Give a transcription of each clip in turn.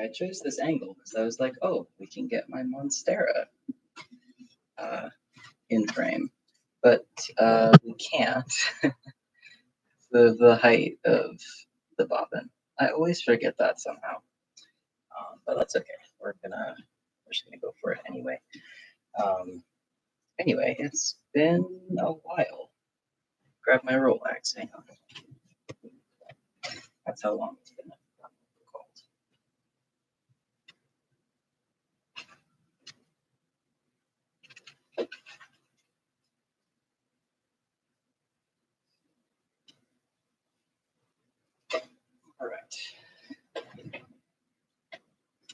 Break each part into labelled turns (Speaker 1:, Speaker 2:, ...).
Speaker 1: I chose this angle because I was like, oh, we can get my Monstera in frame, but we can't. the height of the bobbin. I always forget that somehow, but that's okay. We're just gonna go for it anyway. Anyway, it's been a while. Grab my Rolex. Hang on. That's how long it's been called. All right.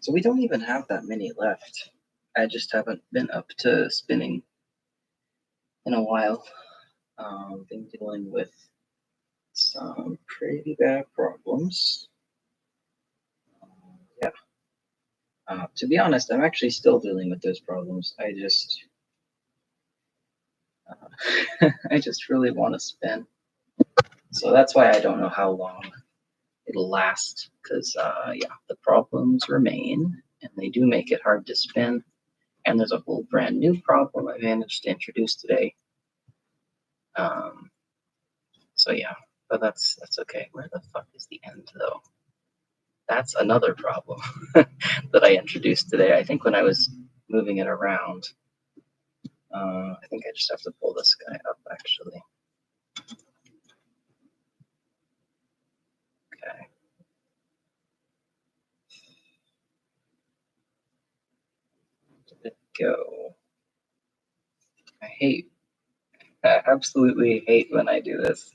Speaker 1: So we don't even have that many left. I just haven't been up to spinning in a while. Been dealing with some pretty bad problems. Yeah. To be honest, I'm actually still dealing with those problems. I just really want to spin. So that's why I don't know how long it'll last, because yeah, the problems remain, and they do make it hard to spin. And there's a whole brand new problem I managed to introduce today. So yeah, but that's okay. Where the fuck is the end though? That's another problem that I introduced today. I think when I was moving it around, I think I just have to pull this guy up actually. Okay. Did it go? I absolutely hate when I do this.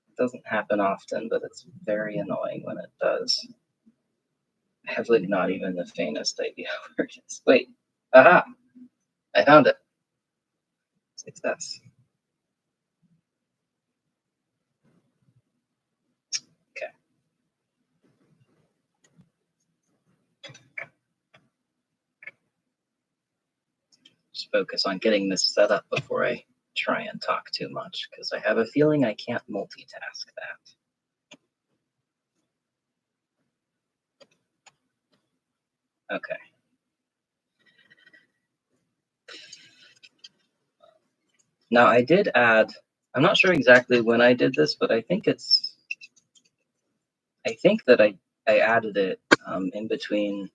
Speaker 1: It doesn't happen often, but it's very annoying when it does. I have like not even the faintest idea where it is. Wait, aha! I found it. Success. Okay. Just focus on getting this set up before I try and talk too much, because I have a feeling I can't multitask that. Okay. Now I did add, I'm not sure exactly when I did this, but I think that I added it in between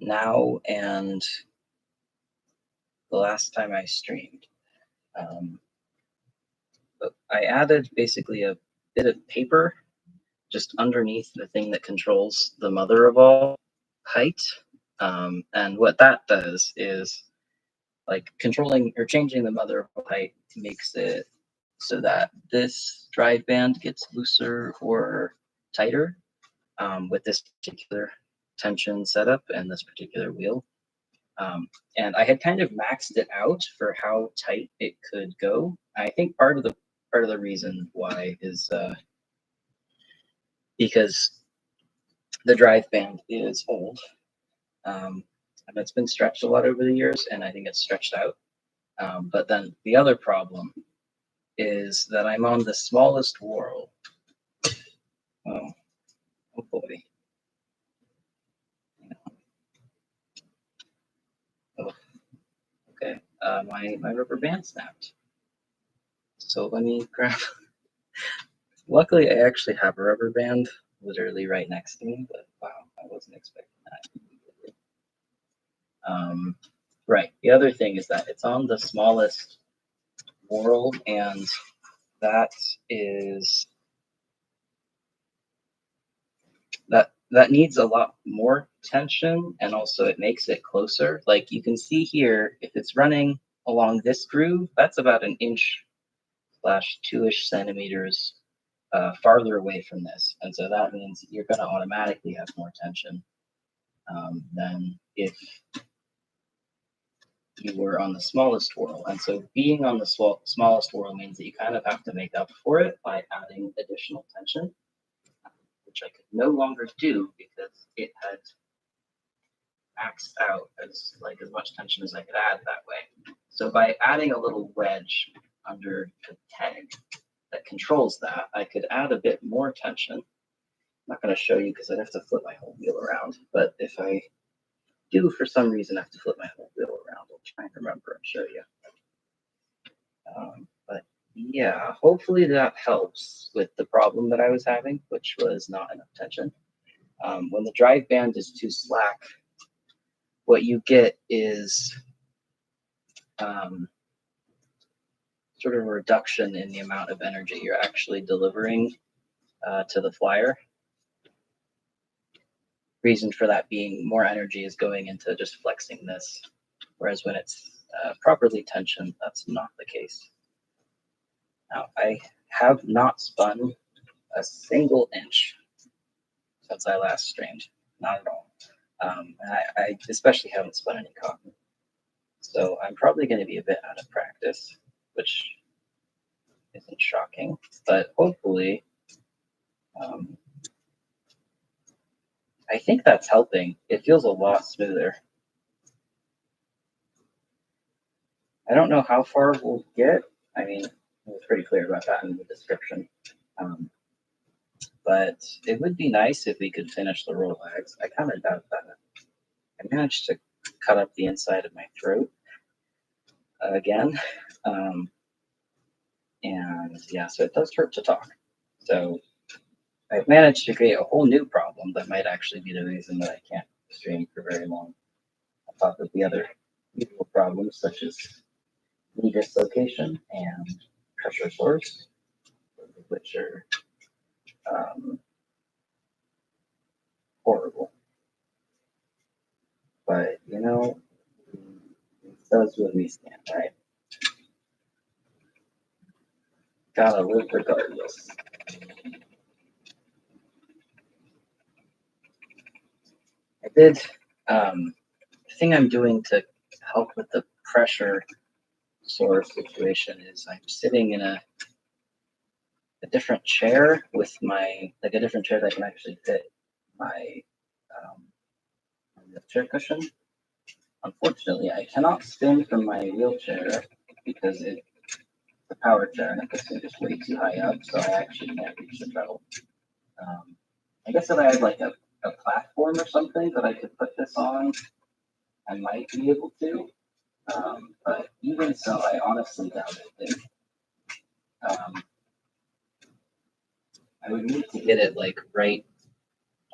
Speaker 1: now and the last time I streamed. But I added basically a bit of paper just underneath the thing that controls the mother of all height. And what that does is like controlling or changing the mother of all height makes it so that this drive band gets looser or tighter with this particular tension setup and this particular wheel. And I had kind of maxed it out for how tight it could go. I think part of the reason why is because the drive band is old, and it's been stretched a lot over the years, and I think it's stretched out. But then the other problem is that I'm on the smallest whorl. Oh, oh boy. Oh, okay. My rubber band snapped. So let me grab. Luckily, I actually have a rubber band literally right next to me, but wow, I wasn't expecting that. Right. The other thing is that it's on the smallest whorl, and that is that needs a lot more tension, and also it makes it closer. Like you can see here, if it's running along this groove, that's about an inch slash 2-ish centimeters farther away from this, and so that means you're going to automatically have more tension than if you were on the smallest whorl. And so being on the smallest whorl means that you kind of have to make up for it by adding additional tension, which I could no longer do because it had maxed out as much tension as I could add that way. So by adding a little wedge under the tag that controls that, I could add a bit more tension not going to show you because I'd have to flip my whole wheel around. But if I do, for some reason, have to flip my whole wheel around, I'll try and remember and show you. But yeah, hopefully that helps with the problem that I was having, which was not enough tension. When the drive band is too slack, what you get is sort of a reduction in the amount of energy you're actually delivering to the flyer. Reason for that being more energy is going into just flexing this, whereas when it's properly tensioned, that's not the case. Now, I have not spun a single inch since I last streamed, not at all. I especially haven't spun any cotton. So I'm probably going to be a bit out of practice, which isn't shocking, but hopefully, I think that's helping. It feels a lot smoother. I don't know how far we'll get. I mean, it was pretty clear about that in the description. But it would be nice if we could finish the roll legs. I kind of doubt that. I managed to cut up the inside of my throat again. And yeah, so it does hurt to talk. So I've managed to create a whole new problem that might actually be the reason that I can't stream for very long. On top of the other usual problems such as knee dislocation and pressure sores, which are horrible. But you know, that's what we stand, right? Gotta live regardless. I did the thing I'm doing to help with the pressure sore situation is I'm sitting in a different chair with my a different chair that can actually fit my wheelchair cushion. Unfortunately, I cannot spin from my wheelchair because the power chair and the cushion is way too high up, so I actually can't reach the pedal. I guess if I had like a platform or something that I could put this on, I might be able to. But even so, I honestly doubt it. I would need to get it like right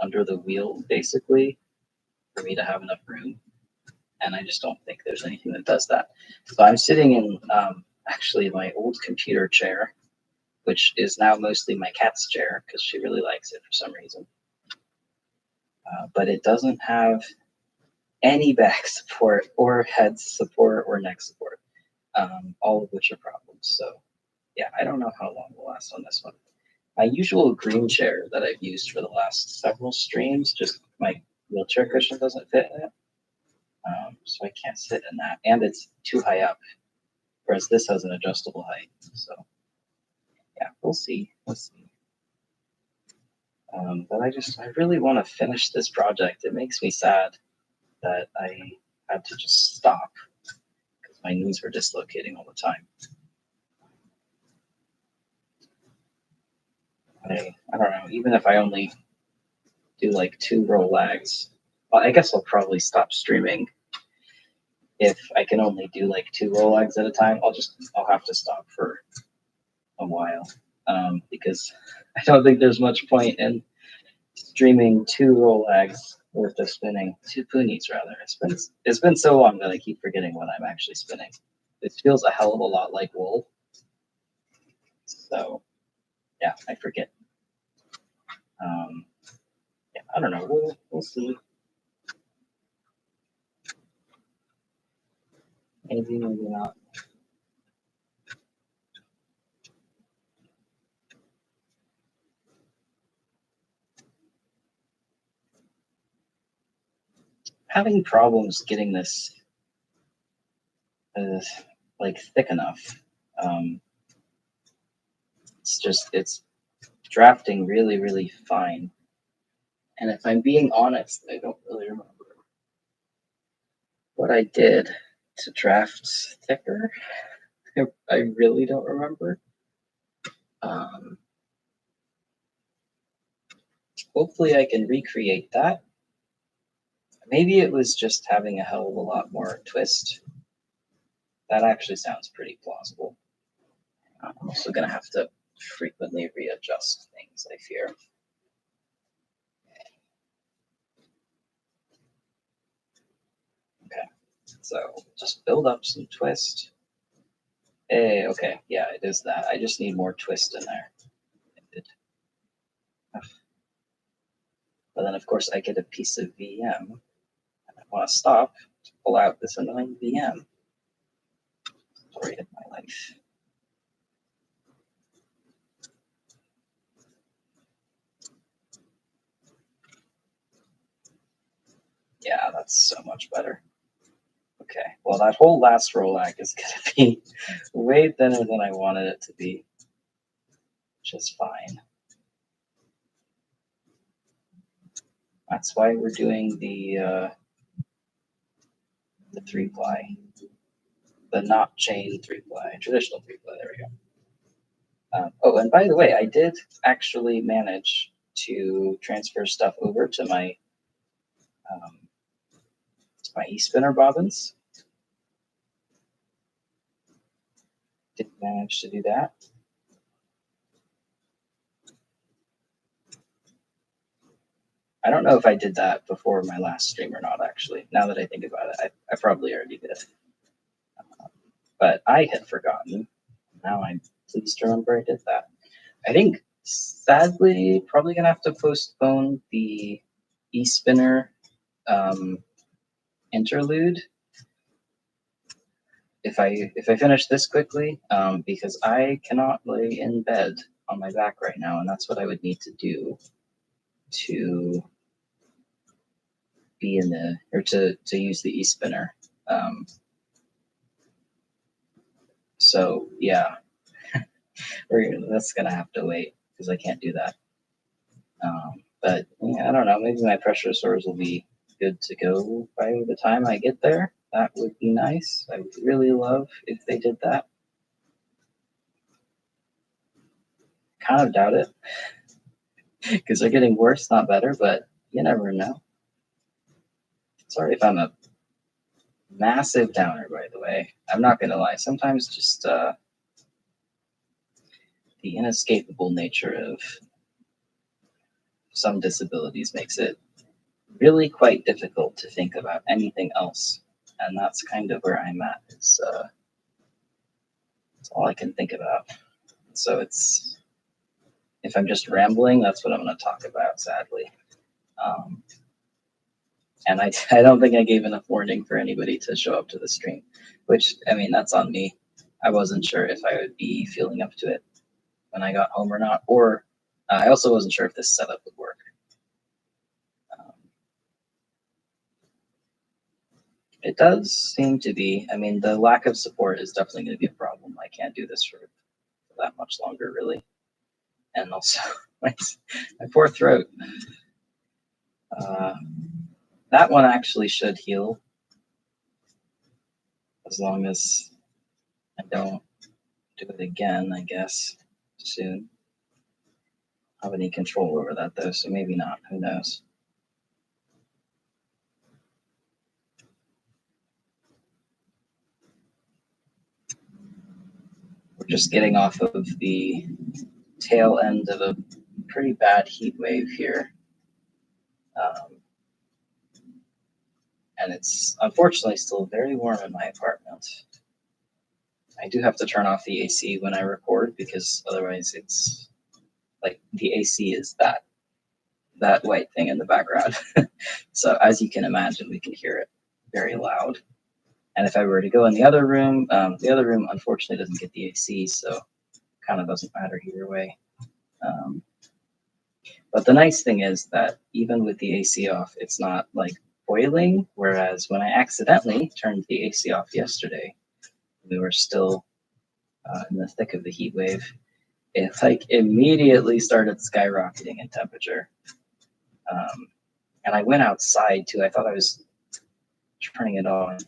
Speaker 1: under the wheel, basically, for me to have enough room. And I just don't think there's anything that does that. So I'm sitting in actually my old computer chair, which is now mostly my cat's chair because she really likes it for some reason. But it doesn't have any back support or head support or neck support, all of which are problems. So yeah, I don't know how long we'll last on this one. My usual green chair that I've used for the last several streams, just my wheelchair cushion doesn't fit in it. So I can't sit in that, and it's too high up, whereas this has an adjustable height. So yeah, we'll see. We'll see. But I really want to finish this project. It makes me sad that I had to just stop because my knees were dislocating all the time. I don't know, even if I only do like 2 roll lags, well, I guess I'll probably stop streaming. If I can only do like 2 roll lags at a time, I'll have to stop for a while. Because I don't think there's much point in streaming 2 roll lags worth of spinning, 2 punies rather. It's been so long that I keep forgetting when I'm actually spinning. It feels a hell of a lot like wool. So yeah, I forget. Yeah, I don't know. We'll see. Maybe, maybe not. Having problems getting this like thick enough. It's drafting really, really fine. And if I'm being honest, I don't really remember what I did to draft thicker. I really don't remember. hopefully I can recreate that. Maybe it was just having a hell of a lot more twist. That actually sounds pretty plausible. I'm also going to have to frequently readjust things, I fear. Okay, so just build up some twist. Hey, okay, yeah, it is that. I just need more twist in there. But then, of course, I get a piece of VM, and I want to stop to pull out this annoying VM. Story of my life. Yeah, that's so much better. Okay, well, that whole last row lag is going to be way thinner than I wanted it to be, which is fine. That's why we're doing the 3-ply, the not chain 3-ply, traditional 3-ply. There we go. Oh, and by the way, I did actually manage to transfer stuff over to my e-spinner bobbins. Did manage to do that. I don't know if I did that before my last stream or not, actually. Now that I think about it, I probably already did. But I had forgotten. Now I'm pleased to remember I did that. I think, sadly, probably going to have to postpone the e-spinner interlude if I finish this quickly, because I cannot lay in bed on my back right now, and that's what I would need to do to be in the, or to use the e-spinner. So yeah, that's gonna have to wait because I can't do that. But yeah, I don't know, maybe my pressure sores will be good to go by the time I get there. That would be nice. I would really love if they did that. Kind of doubt it because they're getting worse, not better, but you never know. Sorry if I'm a massive downer, by the way. I'm not gonna lie. Sometimes just the inescapable nature of some disabilities makes it really quite difficult to think about anything else. And that's kind of where I'm at. It's all I can think about. So it's, if I'm just rambling, that's what I'm going to talk about, sadly. And I don't think I gave enough warning for anybody to show up to the stream, which, I mean, that's on me. I wasn't sure if I would be feeling up to it when I got home or not, or I also wasn't sure if this setup would work. It does seem to be. I mean, the lack of support is definitely going to be a problem. I can't do this for that much longer, really. And also, my poor throat. That one actually should heal as long as I don't do it again, I guess, soon. I don't have any control over that, though, so maybe not. Who knows? We're just getting off of the tail end of a pretty bad heat wave here. And it's unfortunately still very warm in my apartment. I do have to turn off the AC when I record because otherwise it's like the AC is that white thing in the background. So as you can imagine, we can hear it very loud. And if I were to go in the other room unfortunately doesn't get the AC, so kind of doesn't matter either way. But the nice thing is that even with the AC off, it's not like boiling. Whereas when I accidentally turned the AC off yesterday, we were still in the thick of the heat wave. It like immediately started skyrocketing in temperature. And I went outside too. I thought I was turning it on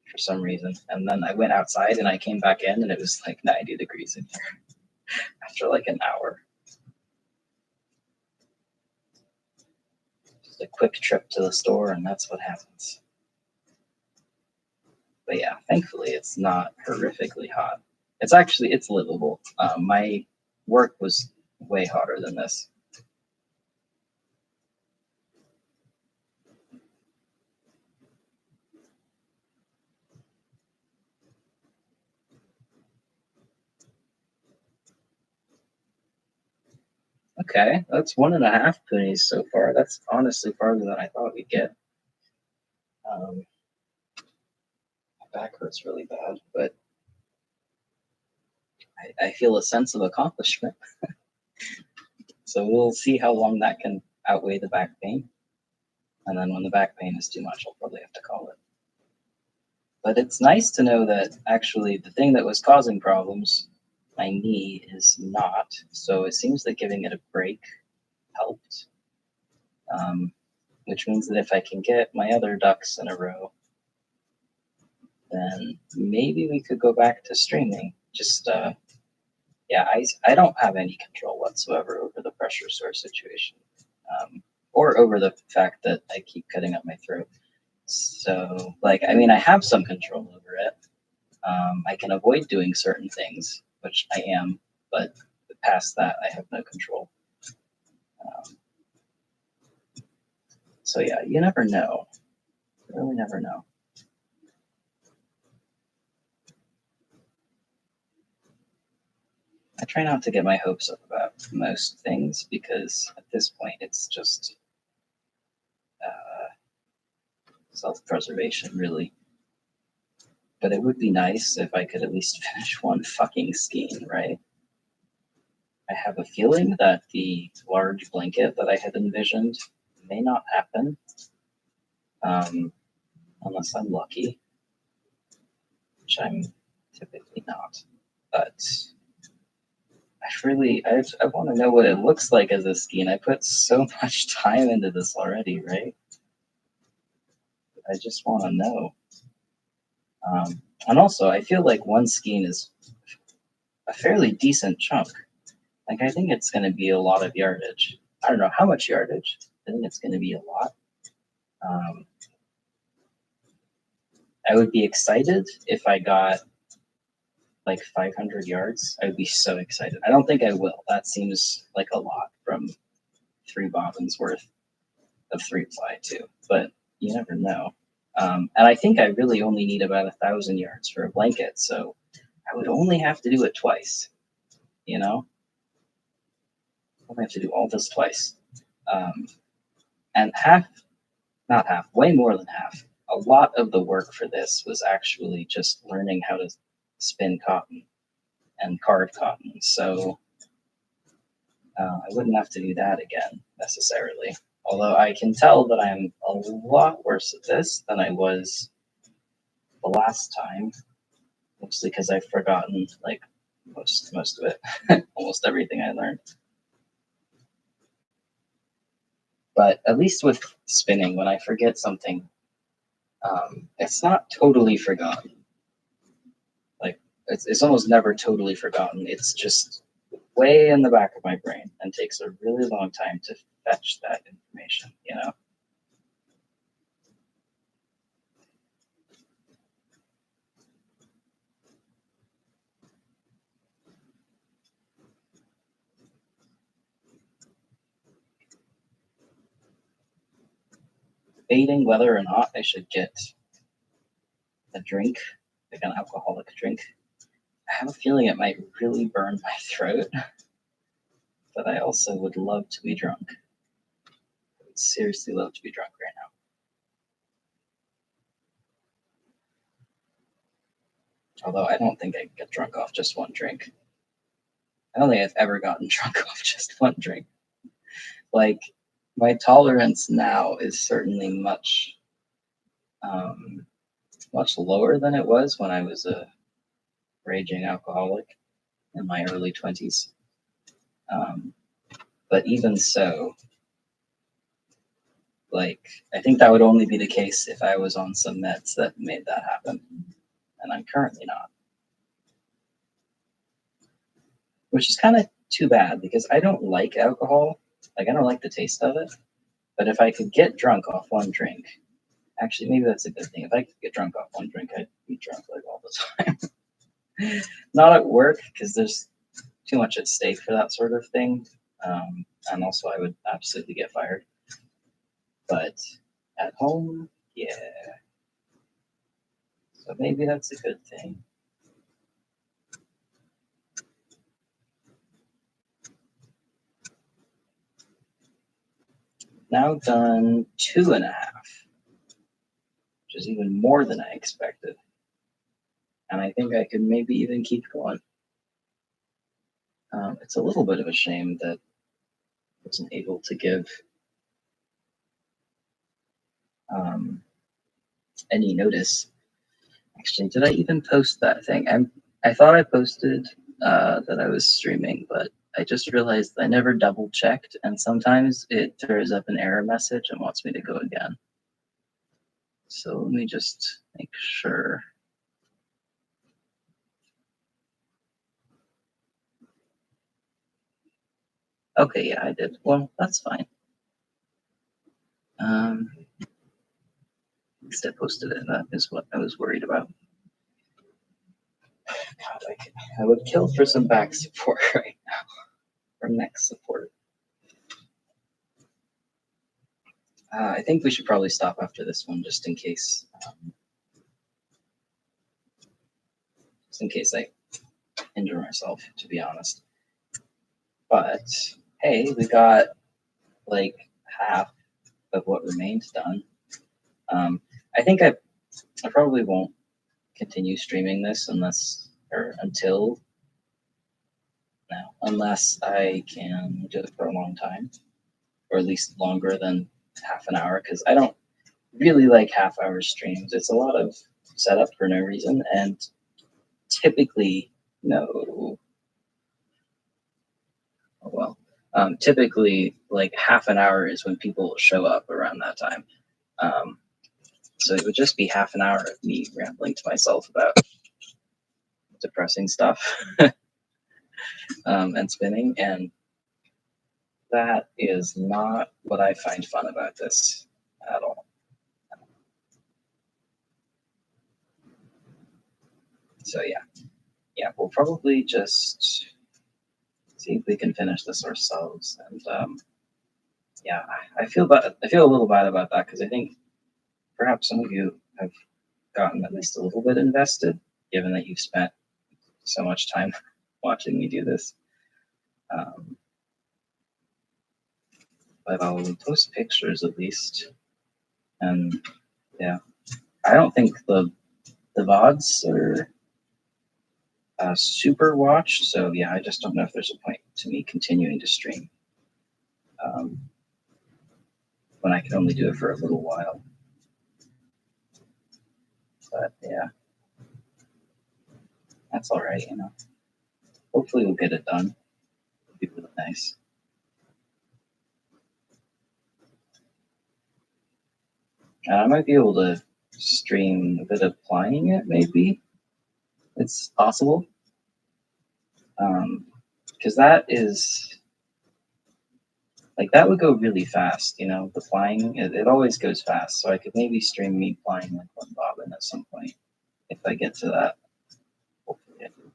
Speaker 1: for some reason. And then I went outside and I came back in and it was like 90 degrees in here after like an hour. a quick trip to the store, and that's what happens. But yeah, thankfully it's not horrifically hot. It's livable. My work was way hotter than this. Okay, that's 1.5 poonies so far. That's honestly farther than I thought we'd get. My back hurts really bad, but I feel a sense of accomplishment. So we'll see how long that can outweigh the back pain. And then when the back pain is too much, I'll probably have to call it. But it's nice to know that actually the thing that was causing problems, my knee, is not. So it seems that giving it a break helped. Which means that if I can get my other ducks in a row, then maybe we could go back to streaming. Just, yeah, I don't have any control whatsoever over the pressure sore situation, or over the fact that I keep cutting up my throat. So, like, I mean, I have some control over it. I can avoid doing certain things, which I am, but past that, I have no control. So yeah, you never know. You really never know. I try not to get my hopes up about most things because at this point it's just self-preservation, really. But it would be nice if I could at least finish one fucking skein, right? I have a feeling that the large blanket that I had envisioned may not happen, unless I'm lucky, which I'm typically not. But I want to know what it looks like as a skein. I put so much time into this already, right? I just want to know. And also, I feel like one skein is a fairly decent chunk. Like, I think it's going to be a lot of yardage. I don't know how much yardage. I think it's going to be a lot. I would be excited if I got like 500 yards. I would be so excited. I don't think I will. That seems like a lot from 3 bobbins worth of 3-ply too, but you never know. And I think I really only need about 1,000 yards for a blanket, so I would only have to do it twice. You know, I only have to do all this twice, and not half, way more than half. A lot of the work for this was actually just learning how to spin cotton and card cotton. So I wouldn't have to do that again necessarily. Although I can tell that I'm a lot worse at this than I was the last time, mostly because I've forgotten like most of it, almost everything I learned. But at least with spinning, when I forget something, it's not totally forgotten. Like it's almost never totally forgotten. It's just way in the back of my brain and takes a really long time to fetch that information, you know? Debating whether or not I should get a drink, like an alcoholic drink. I have a feeling it might really burn my throat, but I also would love to be drunk. I would seriously love to be drunk right now. Although I don't think I could get drunk off just one drink. I don't think I've ever gotten drunk off just one drink. Like, my tolerance now is certainly much lower than it was when I was a raging alcoholic in my early 20s. But even so, like, I think that would only be the case if I was on some meds that made that happen. And I'm currently not. Which is kind of too bad because I don't like alcohol. Like, I don't like the taste of it. But if I could get drunk off one drink, actually, maybe that's a good thing. If I could get drunk off one drink, I'd be drunk like all the time. Not at work because there's too much at stake for that sort of thing. And also, I would absolutely get fired. But at home, yeah. So maybe that's a good thing. Now done 2.5, which is even more than I expected. And I think I could maybe even keep going. It's a little bit of a shame that I wasn't able to give any notice. Actually, did I even post that thing? I thought I posted that I was streaming, but I just realized I never double checked, and sometimes it throws up an error message and wants me to go again. So let me just make sure. Okay, yeah, I did. Well, that's fine. At least I posted it. That is what I was worried about. God, I would kill for some back support right now, or neck support. I think we should probably stop after this one, just in case I injure myself, to be honest. But hey, we got like half of what remained done. I think I probably won't continue streaming this until I can do it for a long time, or at least longer than half an hour, because I don't really like half-hour streams. It's a lot of setup for no reason, and typically, no. Oh well. Typically, like half an hour is when people show up around that time. So it would just be half an hour of me rambling to myself about depressing stuff and spinning, and that is not what I find fun about this at all. So yeah, we'll probably just see if we can finish this ourselves. And yeah, I feel a little bad about that because I think perhaps some of you have gotten at least a little bit invested, given that you've spent so much time watching me do this. But I'll post pictures at least. And yeah, I don't think the VODs are super watched. So yeah, I just don't know if there's a point to me continuing to stream when I can only do it for a little while. But yeah, that's all right, you know. Hopefully we'll get it done. It'll be really nice. I might be able to stream a bit of applying it, maybe. It's possible. Because that is, like, that would go really fast, you know, the flying, it always goes fast. So I could maybe stream me flying like one bobbin at some point if I get to that. Hopefully I do.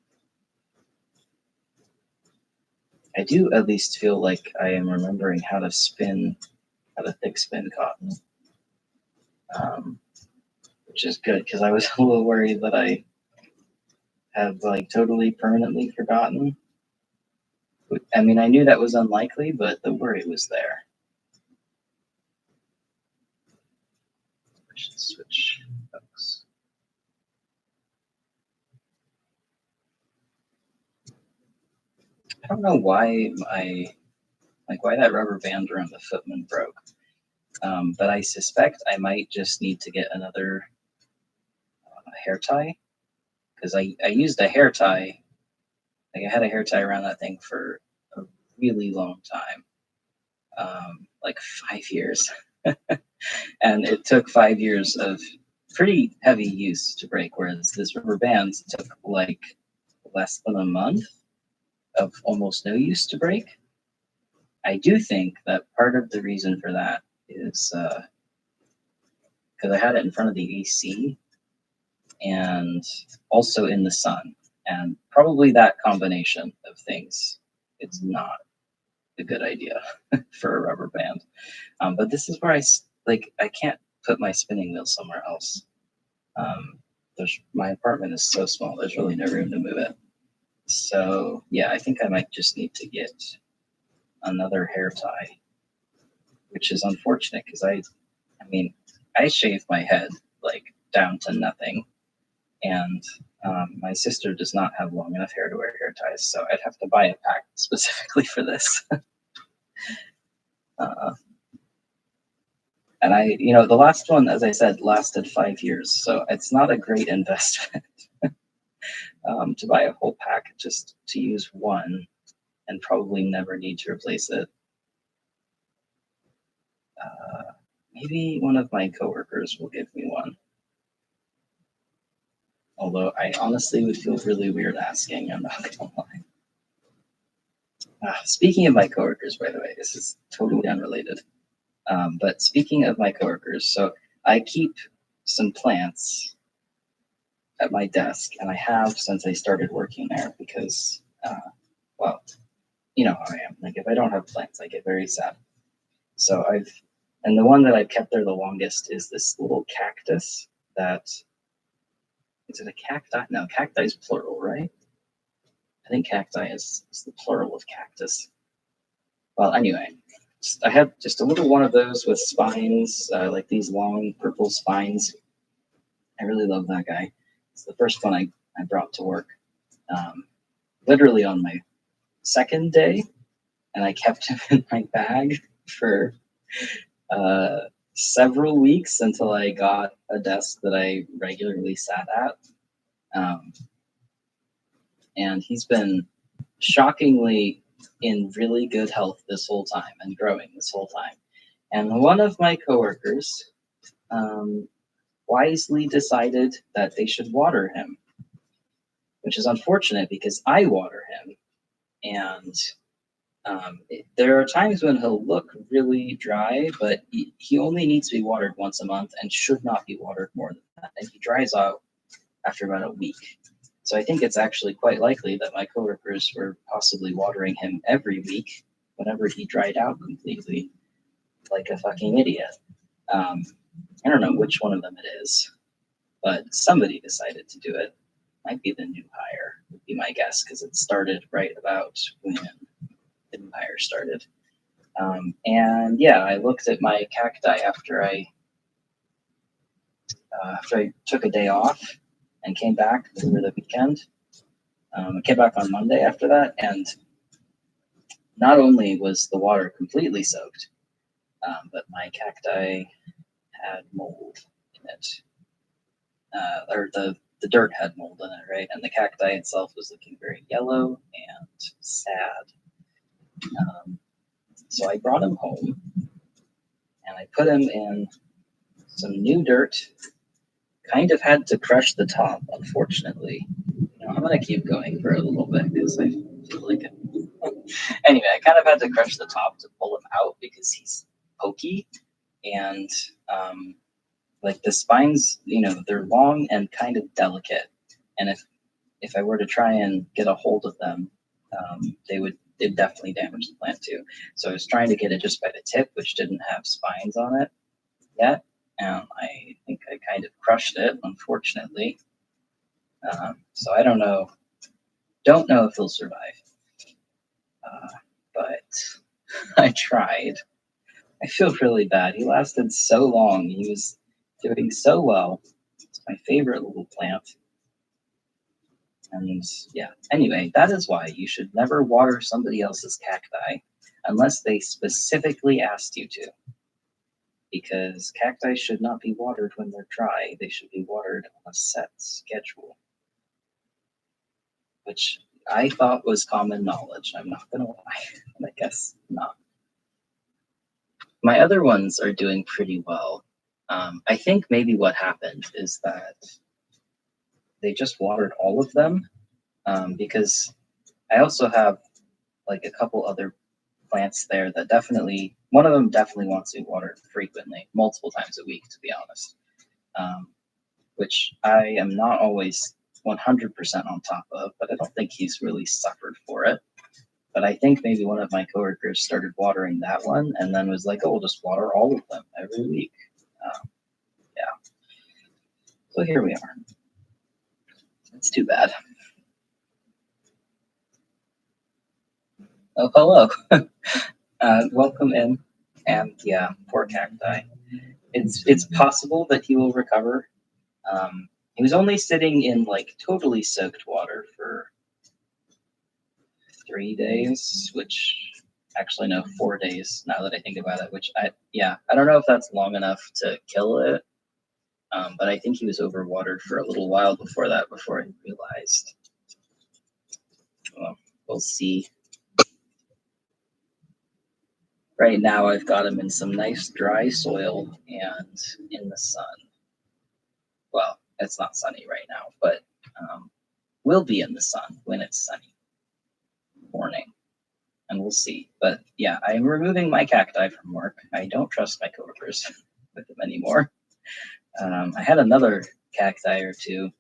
Speaker 1: I do at least feel like I am remembering how to thick spin cotton. Which is good because I was a little worried that I have like totally permanently forgotten. I mean, I knew that was unlikely, but the worry was there. I should switch hooks. I don't know why why that rubber band around the footman broke. But I suspect I might just need to get another hair tie because I used a hair tie. Like I had a hair tie around that thing for a really long time, like 5 years. And it took 5 years of pretty heavy use to break, whereas this rubber band took like less than a month of almost no use to break. I do think that part of the reason for that is because I had it in front of the AC and also in the sun, and probably that combination of things is not a good idea for a rubber band. But this is where I can't put my spinning wheel somewhere else. My apartment is so small. There's really no room to move it. So yeah, I think I might just need to get another hair tie, which is unfortunate because I mean, I shave my head like down to nothing, and my sister does not have long enough hair to wear hair ties, so I'd have to buy a pack specifically for this. uh, and the last one, as I said, lasted 5 years, so it's not a great investment to buy a whole pack just to use one and probably never need to replace it. Maybe one of my coworkers will give me one. Although I honestly would feel really weird asking, I'm not gonna lie. Speaking of my coworkers, by the way, this is totally unrelated. But speaking of my coworkers, so I keep some plants at my desk, and I have since I started working there because, well, you know how I am. Like, if I don't have plants, I get very sad. So and the one that I've kept there the longest is this little cactus that, is it a cacti? No, cacti is plural, right? I think cacti is the plural of cactus. Well, anyway, I had just a little one of those with spines, like these long purple spines. I really love that guy. It's the first one I brought to work, literally on my second day, and I kept him in my bag for several weeks until I got a desk that I regularly sat at. And he's been shockingly in really good health this whole time and growing this whole time. And one of my coworkers wisely decided that they should water him, which is unfortunate because I water him. And there are times when he'll look really dry, but he only needs to be watered once a month and should not be watered more than that. And he dries out after about a week. So I think it's actually quite likely that my coworkers were possibly watering him every week whenever he dried out completely, like a fucking idiot. I don't know which one of them it is, but somebody decided to do it. Might be the new hire, would be my guess, because it started right about when the new hire started. And yeah, I looked at my cacti after I took a day off and came back over the weekend. I came back on Monday after that, and not only was the water completely soaked, but my cacti had mold in it, or the dirt had mold in it, right? And the cacti itself was looking very yellow and sad. So I brought him home, and I put him in some new dirt. Kind of had to crush the top, unfortunately. I'm gonna keep going for a little bit because I feel like it. Anyway, I kind of had to crush the top to pull him out because he's pokey, and like the spines, they're long and kind of delicate, and if I were to try and get a hold of them, they'd definitely damage the plant too. So I was trying to get it just by the tip, which didn't have spines on it yet. I think I kind of crushed it, unfortunately. So I don't know if he'll survive. But I tried. I feel really bad. He lasted so long. He was doing so well. It's my favorite little plant. And yeah, anyway, that is why you should never water somebody else's cacti unless they specifically asked you to. Because cacti should not be watered when they're dry. They should be watered on a set schedule. Which I thought was common knowledge. I'm not going to lie. I guess not. My other ones are doing pretty well. I think maybe what happened is that they just watered all of them because I also have like a couple other plants there that definitely one of them definitely wants to be watered frequently, multiple times a week, to be honest. Which I am not always 100% on top of, but I don't think he's really suffered for it. But I think maybe one of my coworkers started watering that one and then was like, oh, we'll just water all of them every week. Yeah. So here we are. It's too bad. Oh, hello. Welcome in. And yeah, poor cacti. It's possible that he will recover. He was only sitting in like totally soaked water for 3 days, which actually no, 4 days now that I think about it. Which I don't know if that's long enough to kill it. But I think he was overwatered for a little while before that, before he realized. Well, we'll see. Right now, I've got him in some nice dry soil and in the sun. Well, it's not sunny right now, but will be in the sun when it's sunny. Morning, and we'll see. But yeah, I am removing my cacti from work. I don't trust my coworkers with them anymore. I had another cacti or two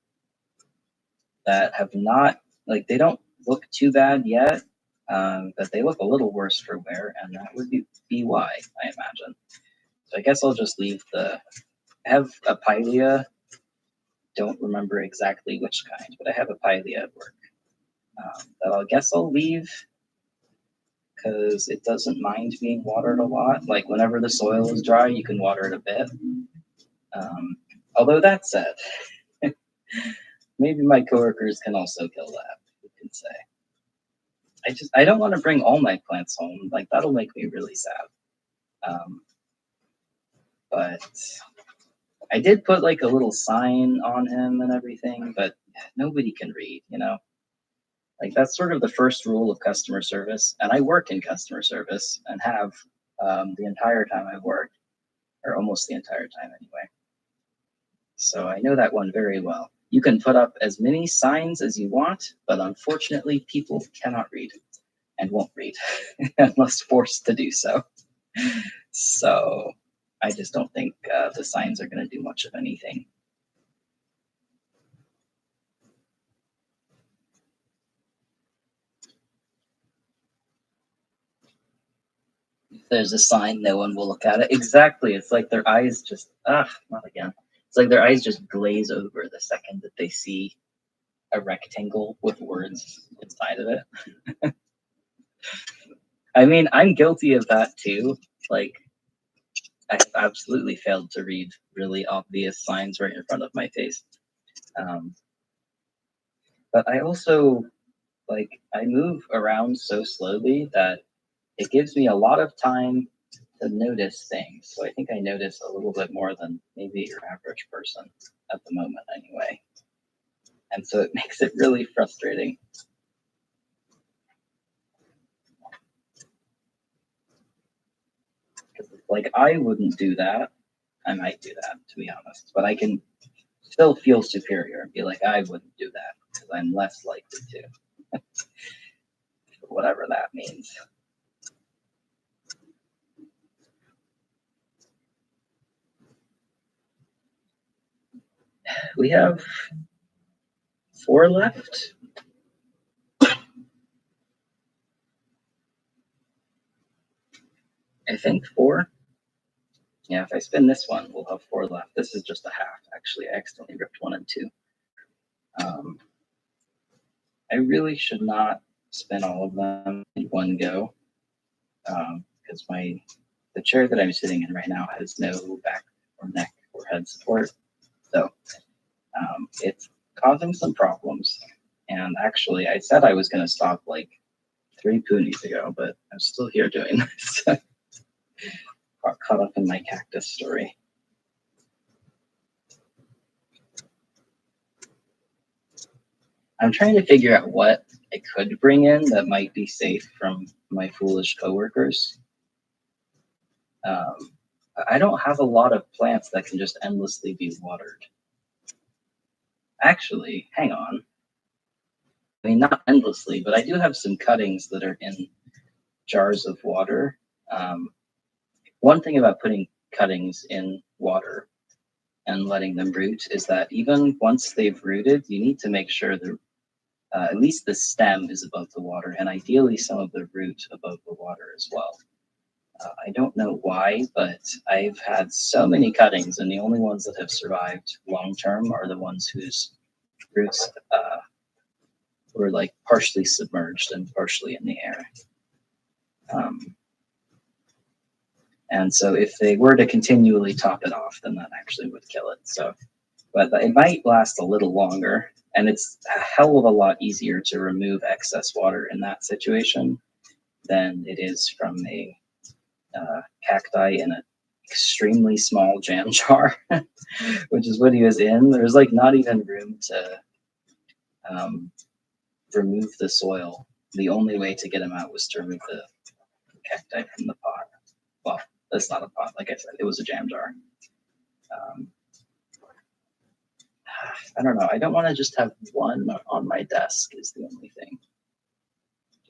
Speaker 1: that have not, like, they don't look too bad yet, but they look a little worse for wear, and that would be why, I imagine. So I guess I'll just leave I have a pilea. Don't remember exactly which kind, but I have a pilea at work that I guess I'll leave because it doesn't mind being watered a lot. Like whenever the soil is dry, you can water it a bit. Although that said, maybe my coworkers can also kill that. You can say. I don't want to bring all my plants home. Like that'll make me really sad. But I did put like a little sign on him and everything, but nobody can read, you know? Like that's sort of the first rule of customer service. And I work in customer service and have the entire time I've worked, or almost the entire time anyway. So I know that one very well. You can put up as many signs as you want, but unfortunately people cannot read and won't read unless forced to do so. So I just don't think the signs are going to do much of anything. If there's a sign, no one will look at it. Exactly. It's like their eyes just, not again. It's like their eyes just glaze over the second that they see a rectangle with words inside of it. I mean, I'm guilty of that too. Like, I've absolutely failed to read really obvious signs right in front of my face. But I also, like, I move around so slowly that it gives me a lot of time to notice things. So I think I notice a little bit more than maybe your average person at the moment, anyway. And so it makes it really frustrating. Like, I wouldn't do that. I might do that, to be honest. But I can still feel superior and be like, I wouldn't do that because I'm less likely to. Whatever that means. We have 4 left. I think 4. Yeah, if I spin this one, we'll have 4 left. This is just a half. Actually, I accidentally ripped 1 and 2. I really should not spin all of them in one go because the chair that I'm sitting in right now has no back or neck or head support. So it's causing some problems. And actually, I said I was going to stop like 3 poonies ago, but I'm still here doing this. Got caught up in my cactus story. I'm trying to figure out what I could bring in that might be safe from my foolish coworkers. I don't have a lot of plants that can just endlessly be watered. Actually, hang on. I mean, not endlessly, but I do have some cuttings that are in jars of water. one thing about putting cuttings in water and letting them root is that even once they've rooted, you need to make sure that at least the stem is above the water, and ideally some of the root above the water as well. I don't know why, but I've had so many cuttings, and the only ones that have survived long term are the ones whose roots were like partially submerged and partially in the air. And so if they were to continually top it off, then that actually would kill it. So, but it might last a little longer, and it's a hell of a lot easier to remove excess water in that situation than it is from a cacti in an extremely small jam jar, which is what he was in. There's like not even room to remove the soil. The only way to get him out was to remove the cacti from the pot. Well, that's not a pot, like I said, it was a jam jar. I don't know. I don't want to just have one on my desk is the only thing.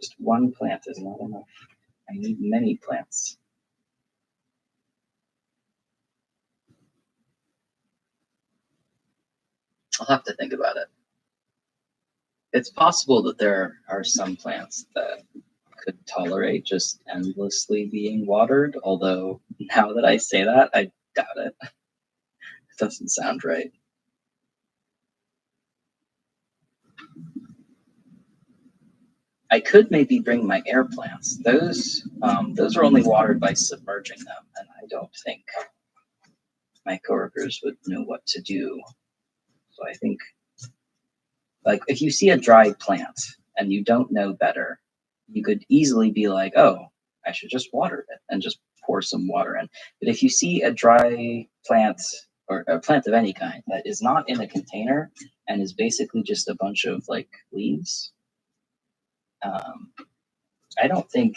Speaker 1: Just one plant is not enough. I need many plants. I'll have to think about it. It's possible that there are some plants that could tolerate just endlessly being watered, although now that I say that, I doubt it. It doesn't sound right. I could maybe bring my air plants. Those are only watered by submerging them, and I don't think my coworkers would know what to do. So I think, like, if you see a dry plant and you don't know better, you could easily be like, oh, I should just water it and just pour some water in. But if you see a dry plant or a plant of any kind that is not in a container and is basically just a bunch of like leaves, I don't think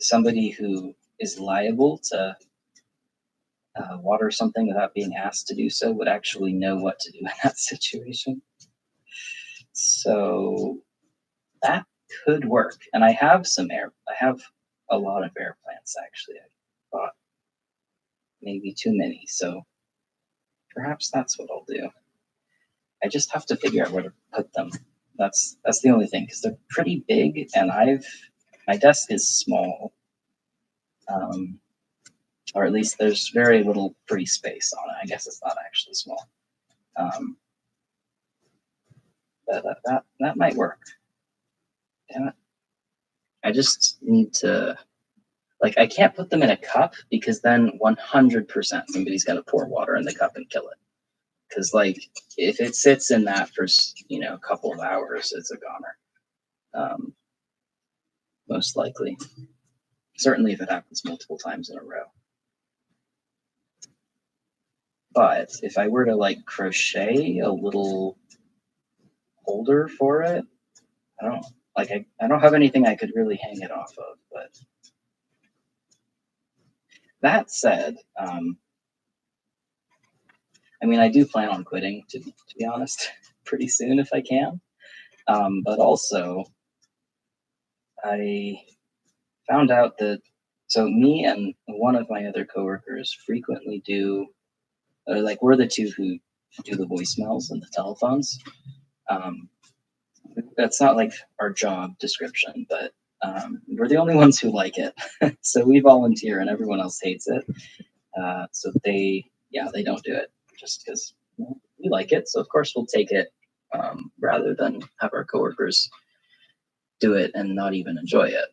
Speaker 1: somebody who is liable to water something without being asked to do so would actually know what to do in that situation. So that could work. And I have a lot of air plants actually. I bought maybe too many, so perhaps that's what I'll do. I just have to figure out where to put them. That's the only thing, because they're pretty big, and my desk is small, or at least there's very little free space on it. I guess it's not actually small, but that might work. Damn it! I just need to. Like, I can't put them in a cup because then 100% somebody's got to pour water in the cup and kill it. Because, like, if it sits in that for, a couple of hours, it's a goner. Most likely. Certainly if it happens multiple times in a row. But if I were to, like, crochet a little holder for it, I don't know. Like, I don't have anything I could really hang it off of, but... That said, I mean, I do plan on quitting, to be honest, pretty soon if I can. But also, I found out that, so me and one of my other coworkers frequently do, like, we're the two who do the voicemails and the telephones. That's not like our job description, but we're the only ones who like it. So we volunteer and everyone else hates it. So they don't do it just because we like it. So of course we'll take it rather than have our coworkers do it and not even enjoy it.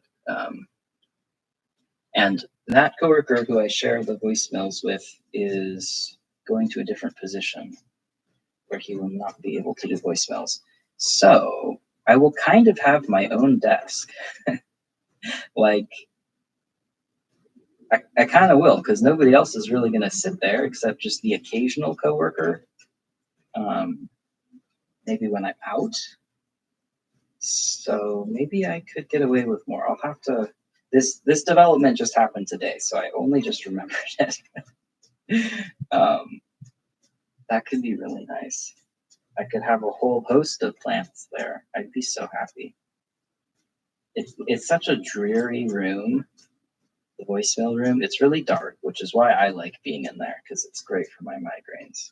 Speaker 1: And that coworker who I share the voicemails with is going to a different position where he will not be able to do voicemails. So I will kind of have my own desk. Like, I kind of will, because nobody else is really going to sit there except just the occasional coworker. Maybe when I'm out. So maybe I could get away with more. I'll have to. This development just happened today, so I only just remembered it. That could be really nice. I could have a whole host of plants there. I'd be so happy. It's such a dreary room the voicemail room. It's really dark, which is why I like being in there because it's great for my migraines.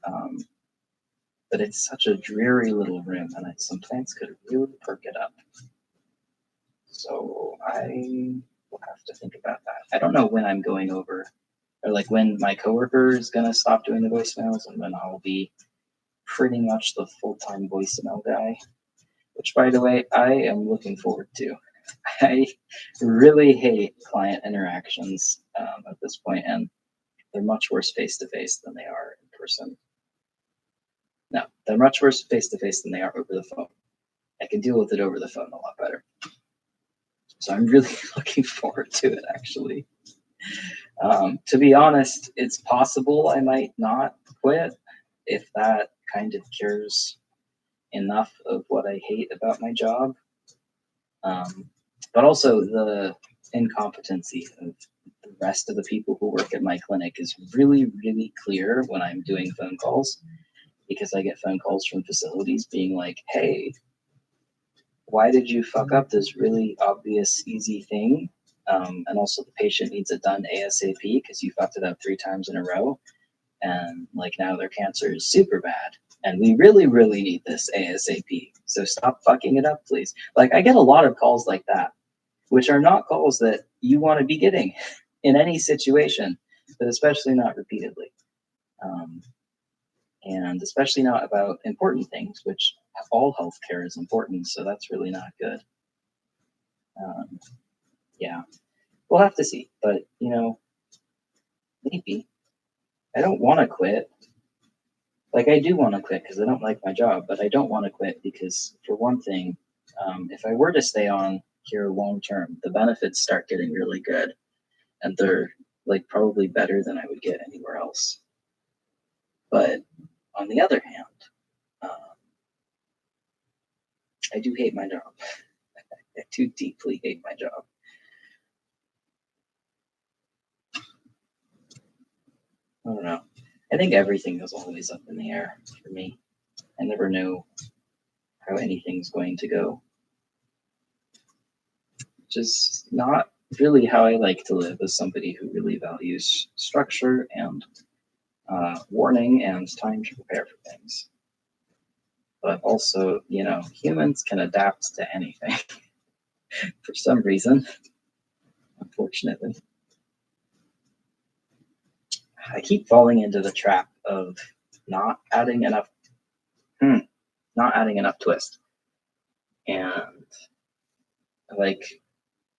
Speaker 1: Um, but it's such a dreary little room, and some plants could really perk it up. So I will have to think about that. I don't know when I'm going over, or like when my coworker is gonna stop doing the voicemails, and when I'll be pretty much the full-time voicemail guy. Which, by the way, I am looking forward to. I really hate client interactions at this point, and they're much worse face to face than they are in person. No, they're much worse face to face than they are over the phone. I can deal with it over the phone a lot better. So I'm really looking forward to it, actually. To be honest, it's possible I might not quit if that kind of cures enough of what I hate about my job. But also the incompetency of the rest of the people who work at my clinic is really, really clear when I'm doing phone calls, because I get phone calls from facilities being like, hey, why did you fuck up this really obvious, easy thing? And also the patient needs it done ASAP because you fucked it up 3 times in a row. And like now their cancer is super bad. And we really, really need this ASAP. So stop fucking it up, please. Like I get a lot of calls like that, which are not calls that you want to be getting in any situation, but especially not repeatedly. And especially not about important things, which all healthcare is important. So that's really not good. Yeah, we'll have to see. But, you know, maybe. I don't want to quit. Like, I do want to quit because I don't like my job, but I don't want to quit because, for one thing, if I were to stay on here long term, the benefits start getting really good. And they're, like, probably better than I would get anywhere else. But on the other hand, I do hate my job. I do deeply hate my job. I don't know. I think everything is always up in the air for me. I never know how anything's going to go. Just not really how I like to live as somebody who really values structure and warning and time to prepare for things. But also, you know, humans can adapt to anything for some reason, unfortunately. I keep falling into the trap of not adding enough twist. And like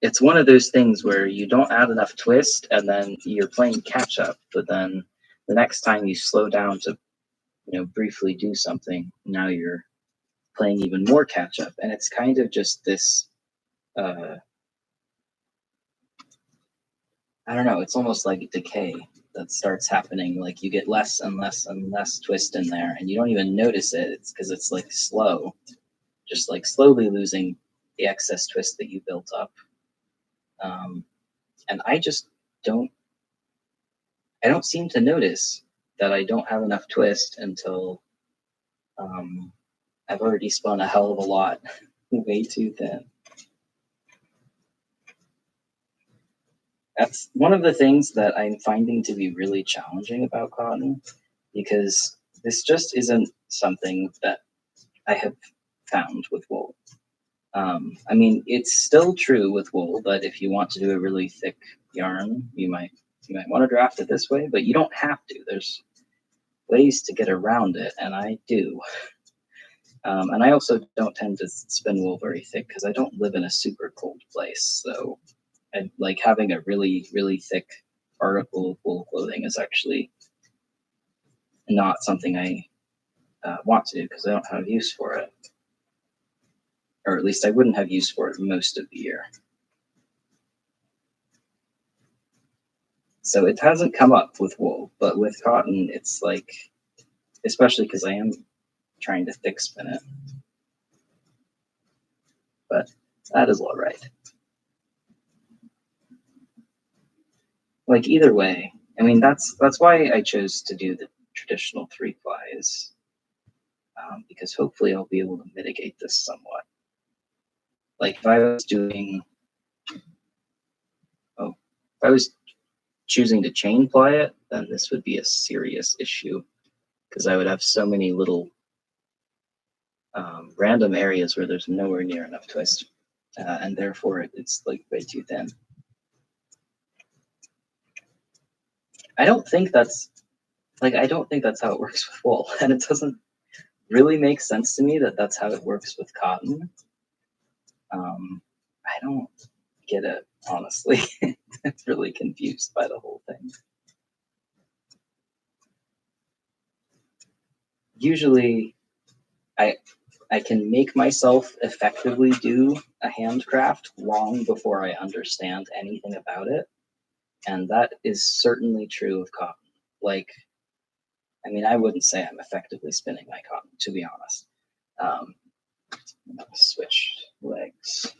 Speaker 1: it's one of those things where you don't add enough twist and then you're playing catch up, but then the next time you slow down to, you know, briefly do something, now you're playing even more catch up. And it's kind of just this I don't know, it's almost like decay that starts happening. Like you get less and less and less twist in there and you don't even notice it. It's because it's like slow, just like slowly losing the excess twist that you built up. And I just don't seem to notice that I don't have enough twist until I've already spun a hell of a lot way too thin. That's one of the things that I'm finding to be really challenging about cotton, because this just isn't something that I have found with wool. I mean, it's still true with wool, but if you want to do a really thick yarn, you might want to draft it this way, but you don't have to. There's ways to get around it, and I do. And I also don't tend to spin wool very thick because I don't live in a super cold place. So, and like having a really, really thick article of wool clothing is actually not something I want to do because I don't have use for it. Or at least I wouldn't have use for it most of the year. So it hasn't come up with wool, but with cotton, it's like, especially because I am trying to thick spin it. But that is all right. Like either way, I mean that's why I chose to do the traditional 3 plies, because hopefully I'll be able to mitigate this somewhat. Like if I was doing, oh, I was choosing to chain ply it, then this would be a serious issue because I would have so many little random areas where there's nowhere near enough twist, and therefore it's like way too thin. I don't think that's how it works with wool, and it doesn't really make sense to me that that's how it works with cotton. I don't get it, honestly. I'm really confused by the whole thing. Usually, I can make myself effectively do a handcraft long before I understand anything about it. And that is certainly true of cotton. Like, I mean, I wouldn't say I'm effectively spinning my cotton, to be honest. Switch legs.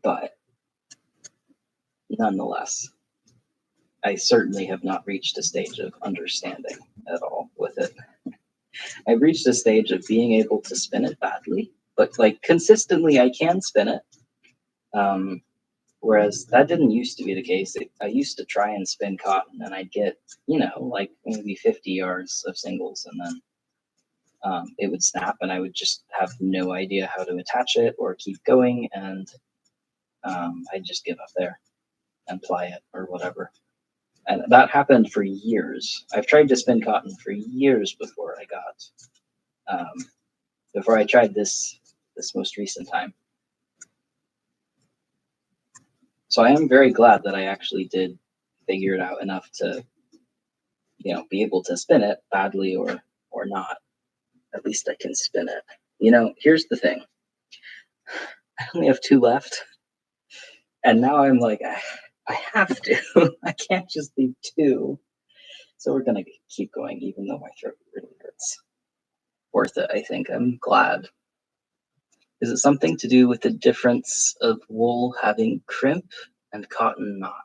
Speaker 1: But nonetheless, I certainly have not reached a stage of understanding at all with it. I've reached a stage of being able to spin it badly, but like consistently I can spin it. Whereas that didn't used to be the case. I used to try and spin cotton and I'd get, like maybe 50 yards of singles, and then it would snap and I would just have no idea how to attach it or keep going, and I'd just give up there and ply it or whatever. And that happened for years. I've tried to spin cotton for years before I tried this most recent time. So I am very glad that I actually did figure it out enough to, be able to spin it badly or not. At least I can spin it. Here's the thing. I only have 2 left. And now I'm like, I have to. I can't just leave 2. So we're going to keep going, even though my throat really hurts. Worth it, I think. I'm glad. Is it something to do with the difference of wool having crimp and cotton not?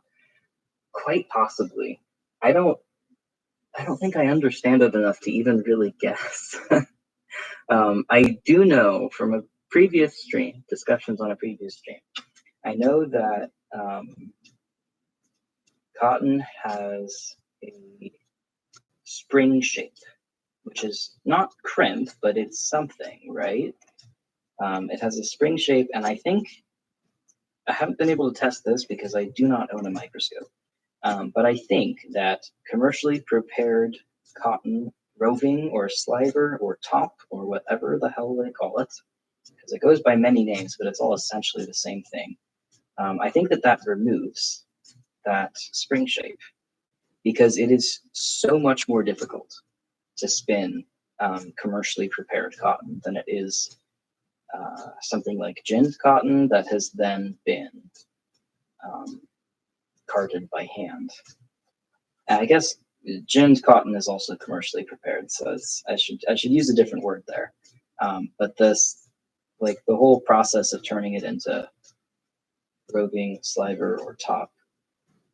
Speaker 1: Quite possibly. I don't think I understand it enough to even really guess. I do know from a previous stream, discussions on a previous stream, I know that cotton has a spring shape, which is not crimp, but it's something, right? It has a spring shape, and I think, I haven't been able to test this because I do not own a microscope, but I think that commercially prepared cotton roving or sliver or top or whatever the hell they call it, because it goes by many names, but it's all essentially the same thing. I think that removes that spring shape because it is so much more difficult to spin commercially prepared cotton than it is something like ginned cotton that has then been carded by hand. And I guess ginned cotton is also commercially prepared, so I should use a different word there. But this, like the whole process of turning it into roving, sliver, or top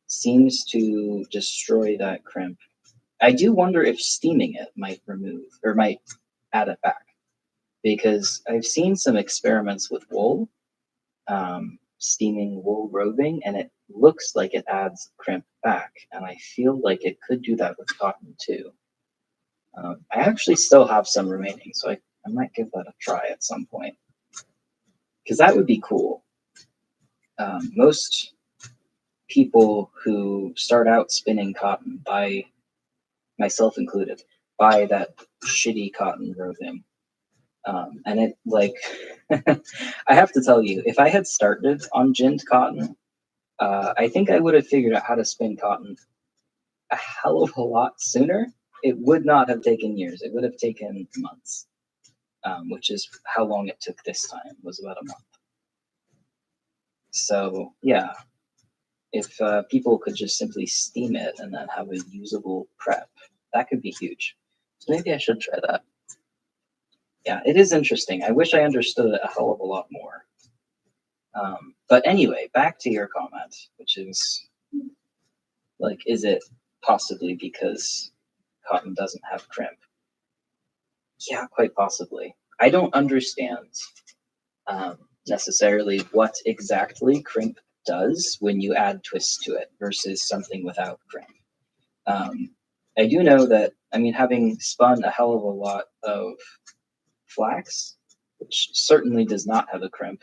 Speaker 1: seems to destroy that crimp. I do wonder if steaming it might add it back, because I've seen some experiments with wool, steaming wool roving, and it looks like it adds crimp back, and I feel like it could do that with cotton too. I actually still have some remaining, so I might give that a try at some point, because that would be cool. Most people who start out spinning cotton, by myself included, buy that shitty cotton roving. And it, like, I have to tell you, if I had started on ginned cotton, I think I would have figured out how to spin cotton a hell of a lot sooner. It would not have taken years. It would have taken months, which is how long it took this time, was about a month. So, yeah, if people could just simply steam it and then have a usable prep, that could be huge. So maybe I should try that. Yeah, it is interesting. I wish I understood it a hell of a lot more. But anyway, back to your comment, which is, like, is it possibly because cotton doesn't have crimp? Yeah, quite possibly. I don't understand necessarily what exactly crimp does when you add twists to it versus something without crimp. I do know that, I mean, having spun a hell of a lot of flax, which certainly does not have a crimp,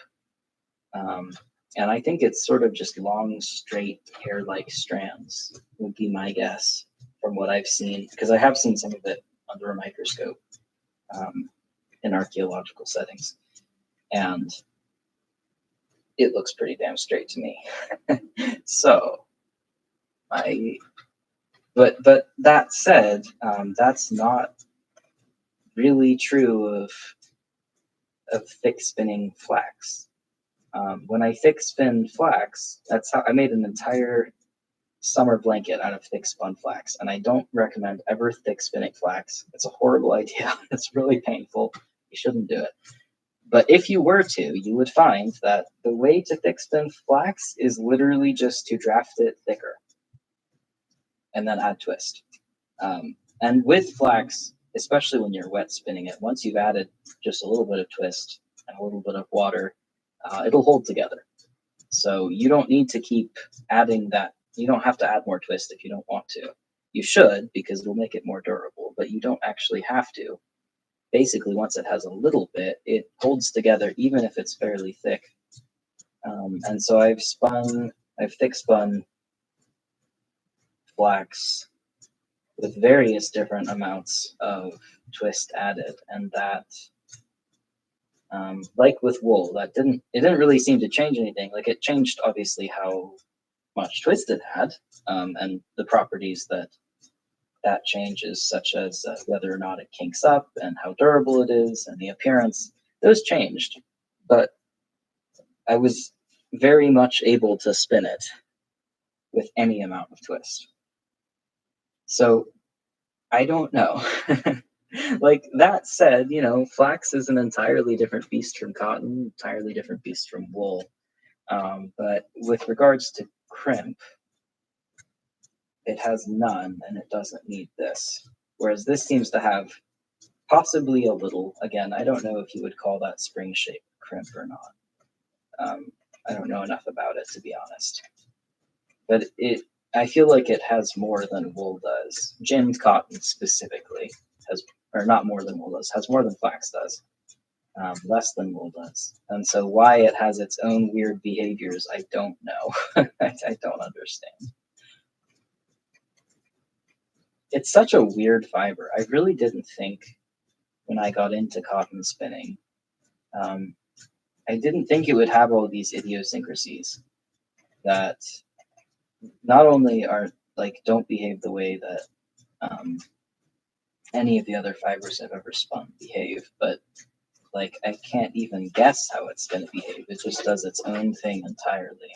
Speaker 1: and I think it's sort of just long, straight, hair-like strands, would be my guess from what I've seen, because I have seen some of it under a microscope in archaeological settings, and it looks pretty damn straight to me. So, but that said, that's not really true of thick spinning flax. When I thick spin flax, that's how I made an entire summer blanket out of thick spun flax, and I don't recommend ever thick spinning flax. It's a horrible idea. It's really painful. You shouldn't do it. But if you were to, you would find that the way to thick spin flax is literally just to draft it thicker and then add twist. And with flax, especially when you're wet spinning it, once you've added just a little bit of twist and a little bit of water, it'll hold together. So you don't need to keep adding that. You don't have to add more twist if you don't want to. You should, because it'll make it more durable, but you don't actually have to. Basically, once it has a little bit, it holds together even if it's fairly thick. And so I've thick spun flax with various different amounts of twist added, and that, like with wool, it didn't really seem to change anything. Like, it changed obviously how much twist it had, and the properties that changes, such as whether or not it kinks up and how durable it is and the appearance. Those changed, but I was very much able to spin it with any amount of twist. So I don't know. Like, that said, flax is an entirely different beast from cotton, entirely different beast from wool. But with regards to crimp, it has none, and it doesn't need this. Whereas this seems to have possibly a little. Again, I don't know if you would call that spring-shaped crimp or not. I don't know enough about it, to be honest. But I feel like it has more than wool does. Ginned cotton specifically or not more than wool does, has more than flax does. Less than wool does. And so why it has its own weird behaviors, I don't know. I don't understand. It's such a weird fiber. I really didn't think when I got into cotton spinning, I didn't think it would have all these idiosyncrasies that not only don't behave the way that any of the other fibers I've ever spun behave, but I can't even guess how it's going to behave. It just does its own thing entirely.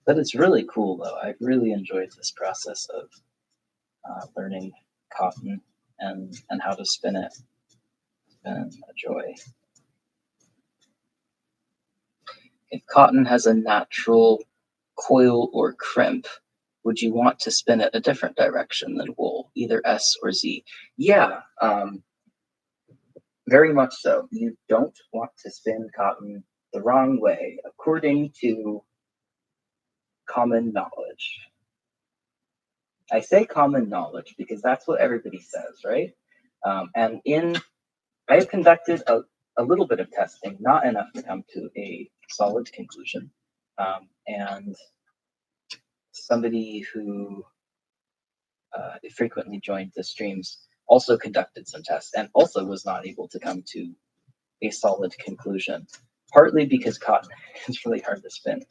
Speaker 1: But it's really cool, though. I've really enjoyed this process of learning cotton and how to spin it. It's been a joy. If cotton has a natural coil or crimp, would you want to spin it a different direction than wool, either S or Z? Yeah, very much so. You don't want to spin cotton the wrong way, according to common knowledge. I say common knowledge because that's what everybody says, right? I have conducted a little bit of testing, not enough to come to a solid conclusion. And somebody who frequently joined the streams also conducted some tests and also was not able to come to a solid conclusion, partly because cotton is really hard to spin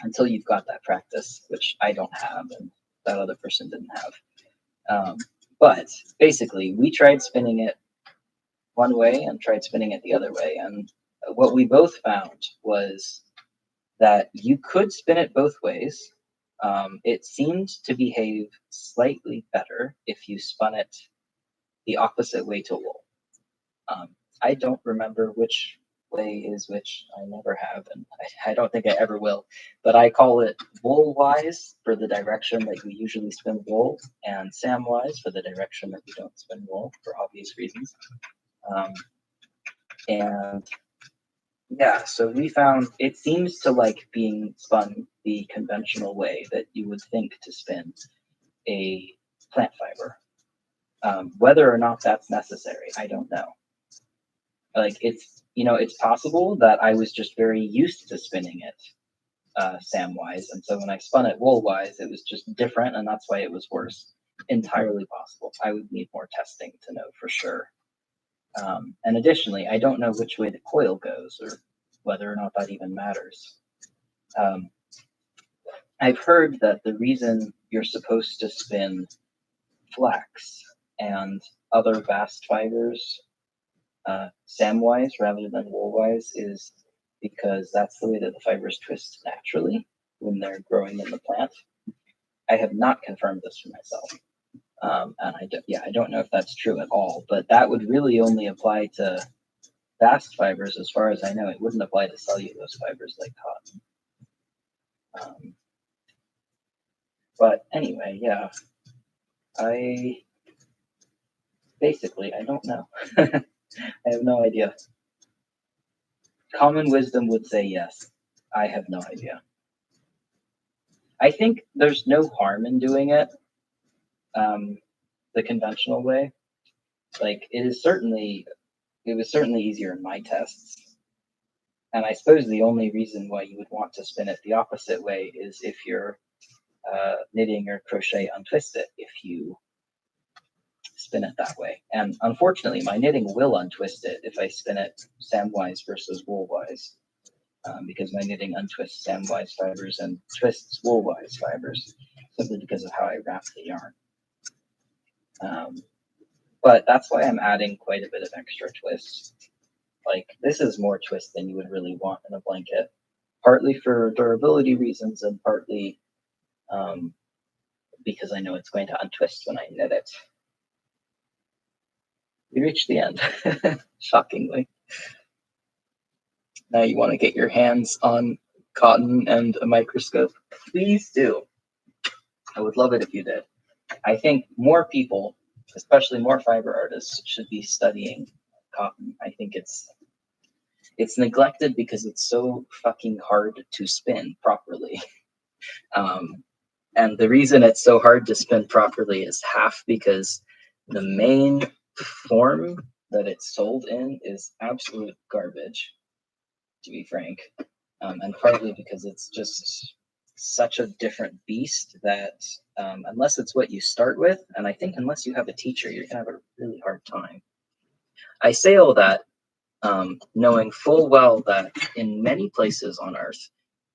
Speaker 1: until you've got that practice, which I don't have and that other person didn't have. But basically, we tried spinning it one way and tried spinning it the other way. And what we both found was that you could spin it both ways. It seemed to behave slightly better if you spun it the opposite way to wool. I don't remember which way is which. I never have, and I don't think I ever will. But I call it wool-wise for the direction that you usually spin wool, and Sam-wise for the direction that you don't spin wool, for obvious reasons. And yeah, so we found it seems to like being spun the conventional way that you would think to spin a plant fiber. Whether or not that's necessary, I don't know. Like it's possible that I was just very used to spinning it Samwise, and so when I spun it wool-wise, it was just different, and that's why it was worse. Entirely possible. I would need more testing to know for sure. And additionally, I don't know which way the coil goes or whether or not that even matters. I've heard that the reason you're supposed to spin flax and other bast fibers Samwise rather than wool-wise is because that's the way that the fibers twist naturally when they're growing in the plant. I have not confirmed this for myself. And I don't know if that's true at all, but that would really only apply to bast fibers as far as I know. It wouldn't apply to cellulose fibers like cotton. But anyway, yeah, I don't know. I have no idea. Common wisdom would say yes. I have no idea. I think there's no harm in doing it the conventional way. Like it was certainly easier in my tests. And I suppose the only reason why you would want to spin it the opposite way is if you're knitting or crochet untwist it if you spin it that way. And unfortunately, my knitting will untwist it if I spin it Samwise versus wool-wise, because my knitting untwists Samwise fibers and twists wool-wise fibers simply because of how I wrap the yarn. But that's why I'm adding quite a bit of extra twist. Like this is more twist than you would really want in a blanket, partly for durability reasons and partly because I know it's going to untwist when I knit it. We reached the end, shockingly. Now you want to get your hands on cotton and a microscope? Please do. I would love it if you did. I think more people, especially more fiber artists, should be studying cotton. I think it's neglected because it's so fucking hard to spin properly. And the reason it's so hard to spin properly is half because the main form that it's sold in is absolute garbage, to be frank, and partly because it's just such a different beast that unless it's what you start with, and I think unless you have a teacher, you're gonna have a really hard time. I say all that knowing full well that in many places on Earth,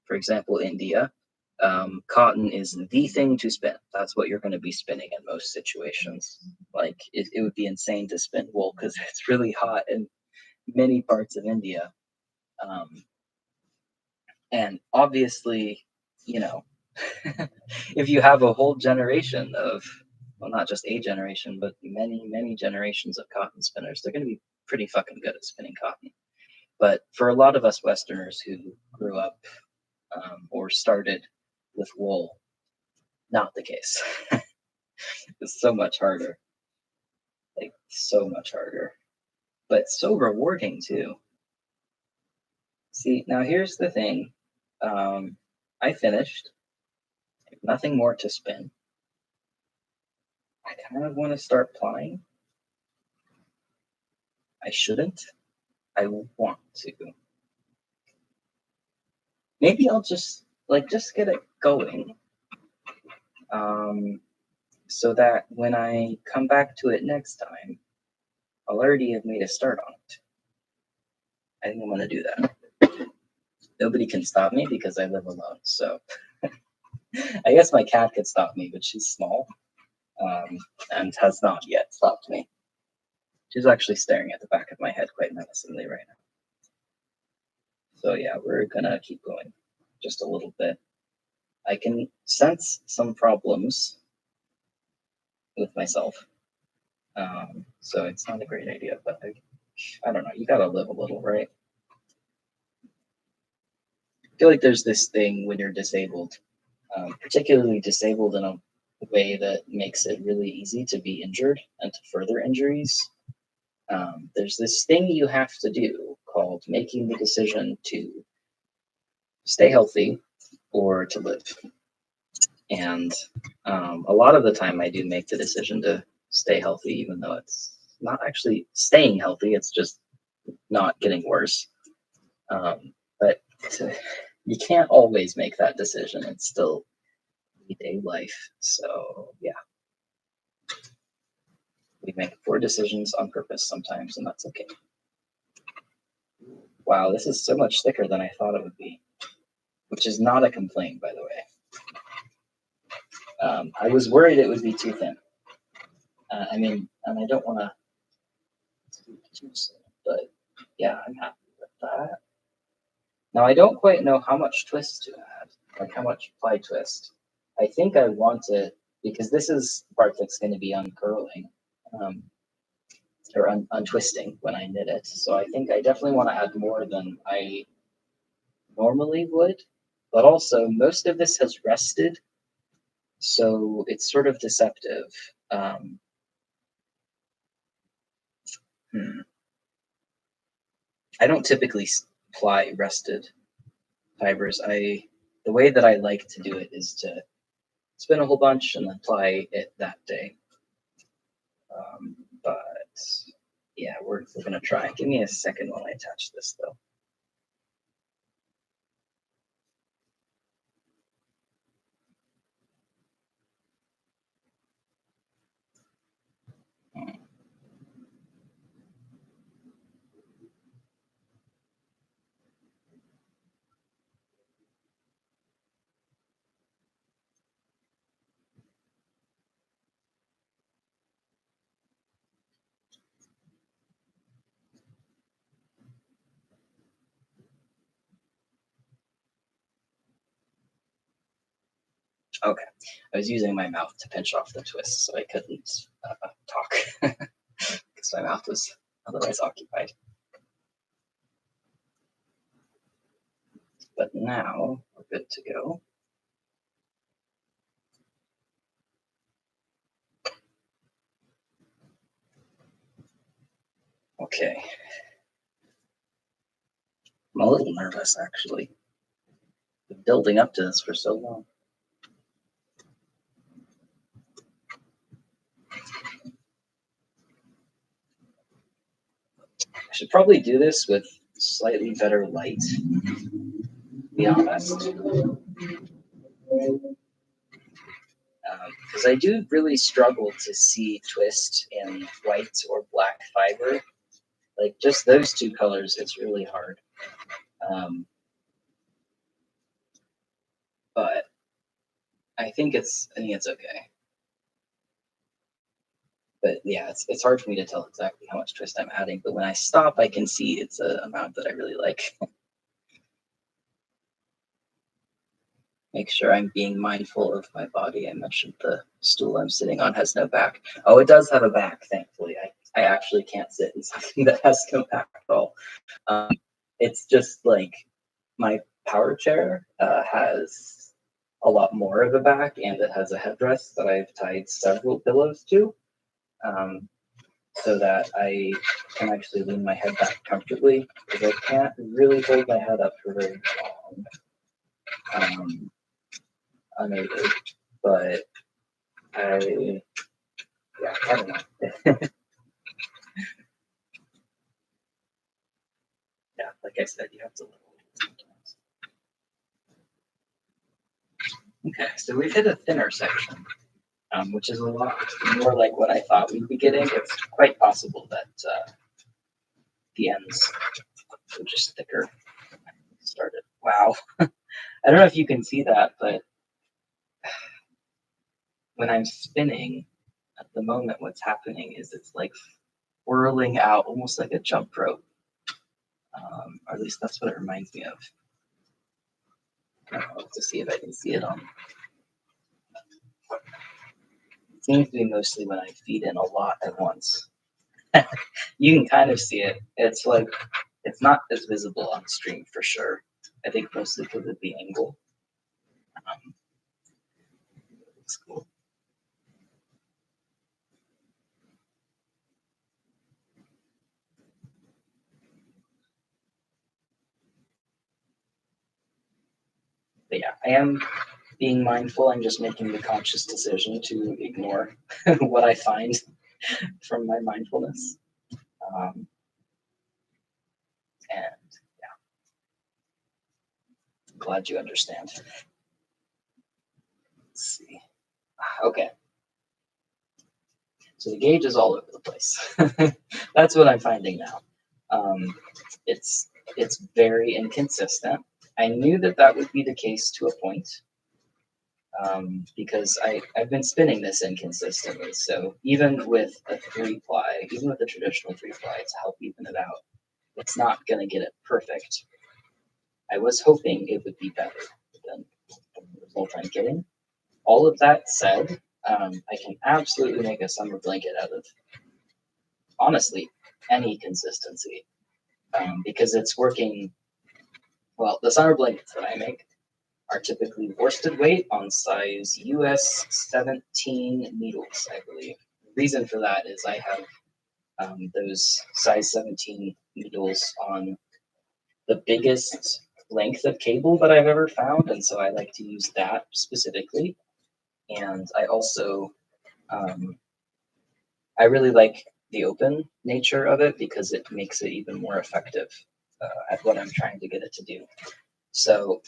Speaker 1: for example, India, cotton is the thing to spin. That's what you're going to be spinning in most situations. Like it would be insane to spin wool because it's really hot in many parts of India. And obviously, if you have a whole generation of, well, not just a generation, but many, many generations of cotton spinners, they're going to be pretty fucking good at spinning cotton. But for a lot of us Westerners who grew up or started with wool, not the case. It's so much harder. Like, so much harder. But so rewarding, too. See, now here's the thing. I finished. Nothing more to spin. I kind of want to start plying. I shouldn't. I want to. Maybe I'll just get it going. So that when I come back to it next time, I'll already have made a start on it. I think I'm going to do that. Nobody can stop me because I live alone. So I guess my cat could stop me, but she's small and has not yet stopped me. She's actually staring at the back of my head quite menacingly right now. So yeah, we're going to keep going just a little bit. I can sense some problems with myself. So it's not a great idea, but I don't know. You gotta live a little, right? I feel like there's this thing when you're disabled, particularly disabled in a way that makes it really easy to be injured and to further injuries. there's this thing you have to do called making the decision to stay healthy or to live. And a lot of the time, I do make the decision to stay healthy, even though it's not actually staying healthy, it's just not getting worse. But you can't always make that decision. It's still everyday life. So, yeah, we make poor decisions on purpose sometimes, and that's okay. Wow, this is so much thicker than I thought it would be, which is not a complaint, by the way. I was worried it would be too thin. I mean, and I don't want to do too soon, but yeah, I'm happy with that. Now, I don't quite know how much twist to add, like how much ply twist. I think I want to, because this is the part that's going to be uncurling or untwisting when I knit it. So I think I definitely want to add more than I normally would, but also most of this has rested, so it's sort of deceptive. I don't typically ply rested fibers. The way that I like to do it is to spin a whole bunch and then ply it that day. But yeah, we're gonna try. Give me a second while I attach this though. Okay, I was using my mouth to pinch off the twist, so I couldn't talk because my mouth was otherwise occupied. But now we're good to go. Okay. I'm a little nervous, actually. Been building up to this for so long. I should probably do this with slightly better light, to be honest. Because I do really struggle to see twist in white or black fiber. Like just those two colors, it's really hard. But I think it's okay. But yeah, it's hard for me to tell exactly how much twist I'm adding. But when I stop, I can see it's an amount that I really like. Make sure I'm being mindful of my body. I mentioned the stool I'm sitting on has no back. Oh, it does have a back, thankfully. I actually can't sit in something that has no back at all. It's just like my power chair has a lot more of a back, and it has a headrest that I've tied several pillows to, so that I can actually lean my head back comfortably, because I can't really hold my head up for very long. Unaided, but I don't know. Yeah, like I said, you have to. Okay, so we've hit a thinner section, which is a lot more like what I thought we'd be getting. It's quite possible that the ends were just thicker when I started. Wow. I don't know if you can see that, but when I'm spinning, at the moment, what's happening is it's like whirling out almost like a jump rope. Or at least that's what it reminds me of. I'll have to see if I can see it on. It seems to be mostly when I feed in a lot at once. You can kind of see it. It's like, it's not as visible on stream for sure. I think mostly because of the angle. It's cool. But yeah, I am being mindful. I'm just making the conscious decision to ignore what I find from my mindfulness. And yeah, I'm glad you understand. Let's see. Okay. So the gauge is all over the place. That's what I'm finding now. Um, it's very inconsistent. I knew that that would be the case to a point, because I've been spinning this inconsistently. So even with a 3-ply, even with a traditional 3-ply to help even it out, it's not going to get it perfect. I was hoping it would be better than the result I'm getting. All of that said, I can absolutely make a summer blanket out of, honestly, any consistency, because it's working well. The summer blankets that I make are typically worsted weight on size US 17 needles, I believe. The reason for that is I have those size 17 needles on the biggest length of cable that I've ever found, and so I like to use that specifically. And I also, I really like the open nature of it because it makes it even more effective at what I'm trying to get it to do. So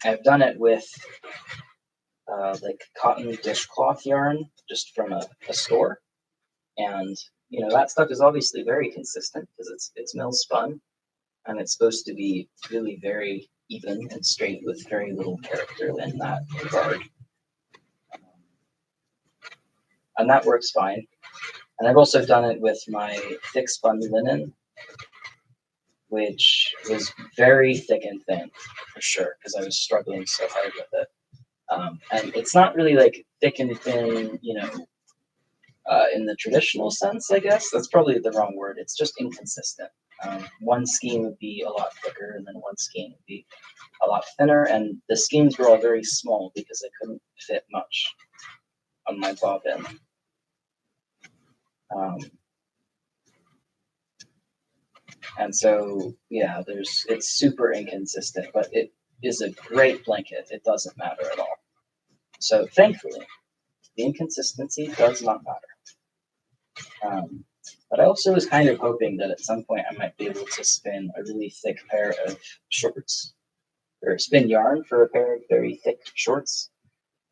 Speaker 1: I've done it with like cotton dishcloth yarn just from a store, and you know that stuff is obviously very consistent because it's mill spun, and it's supposed to be really very even and straight with very little character in that regard. And that works fine. And I've also done it with my thick spun linen, which was very thick and thin for sure, because I was struggling so hard with it. And it's not really like thick and thin, you know, in the traditional sense, I guess. That's probably the wrong word. It's just inconsistent. One skein would be a lot thicker, and then one skein would be a lot thinner. And the skeins were all very small because I couldn't fit much on my bobbin. And so, yeah, it's super inconsistent, but it is a great blanket. It doesn't matter at all. So thankfully, the inconsistency does not matter. But I also was kind of hoping that at some point I might be able to spin a really thick pair of shorts, or spin yarn for a pair of very thick shorts,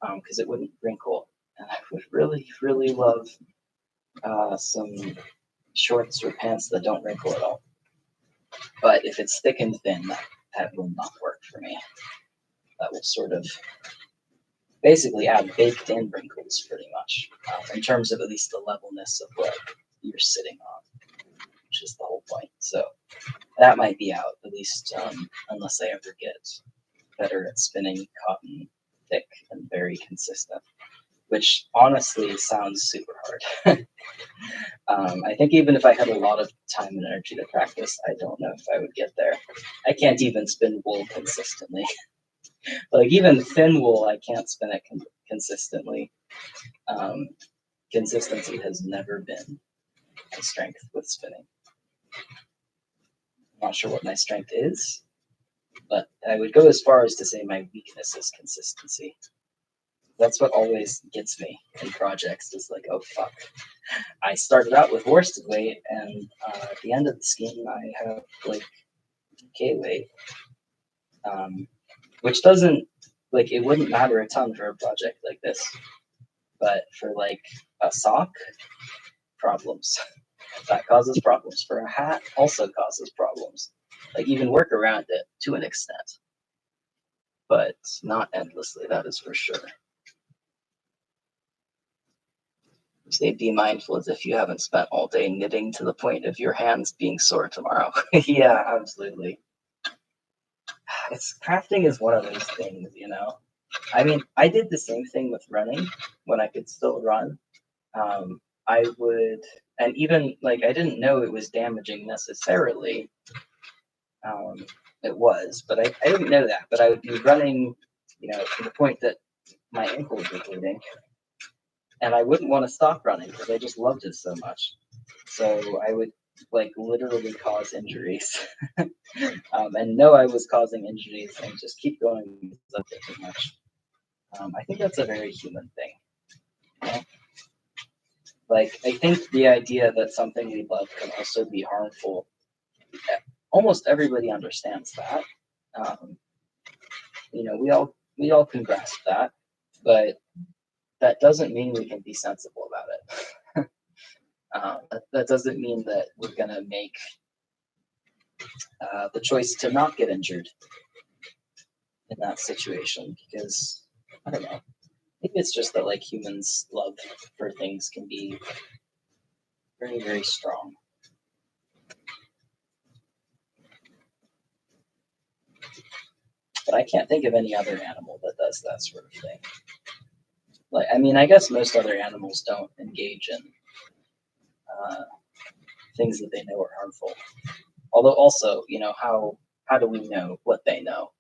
Speaker 1: because it wouldn't wrinkle. And I would really, really love some shorts or pants that don't wrinkle at all. But if it's thick and thin, that will not work for me. That will sort of basically add baked in wrinkles pretty much, in terms of at least the levelness of what you're sitting on, which is the whole point. So that might be out, at least unless I ever get better at spinning cotton thick and very consistent, which honestly sounds super hard. I think even if I had a lot of time and energy to practice, I don't know if I would get there. I can't even spin wool consistently. Like even thin wool, I can't spin it consistently. Consistency has never been my strength with spinning. I'm not sure what my strength is, but I would go as far as to say my weakness is consistency. That's what always gets me in projects, is like, oh fuck. I started out with worsted weight, and at the end of the scheme, I have like K weight, which doesn't, like, it wouldn't matter a ton for a project like this, but for like a sock, problems. That causes problems. For a hat, also causes problems. Like you can work around it to an extent, but not endlessly, that is for sure. Say be mindful as if you haven't spent all day knitting to the point of your hands being sore tomorrow. Yeah, absolutely. Crafting is one of those things, you know. I mean, I did the same thing with running when I could still run. I would, and even like I didn't know it was damaging necessarily. It was, but I didn't know that. But I would be running, you know, to the point that my ankles were bleeding, and I wouldn't want to stop running because I just loved it so much. So I would like literally cause injuries, and know I was causing injuries and just keep going because I did too much. I think that's a very human thing. You know? Like, I think the idea that something we love can also be harmful, almost everybody understands that. Um, we all can grasp that, but that doesn't mean we can be sensible about it. That doesn't mean that we're gonna make the choice to not get injured in that situation because I don't know. Maybe it's just that like humans' love for things can be very, very strong. But I can't think of any other animal that does that sort of thing. Like, I mean, I guess most other animals don't engage in uh, things that they know are harmful. Although, also, how do we know what they know?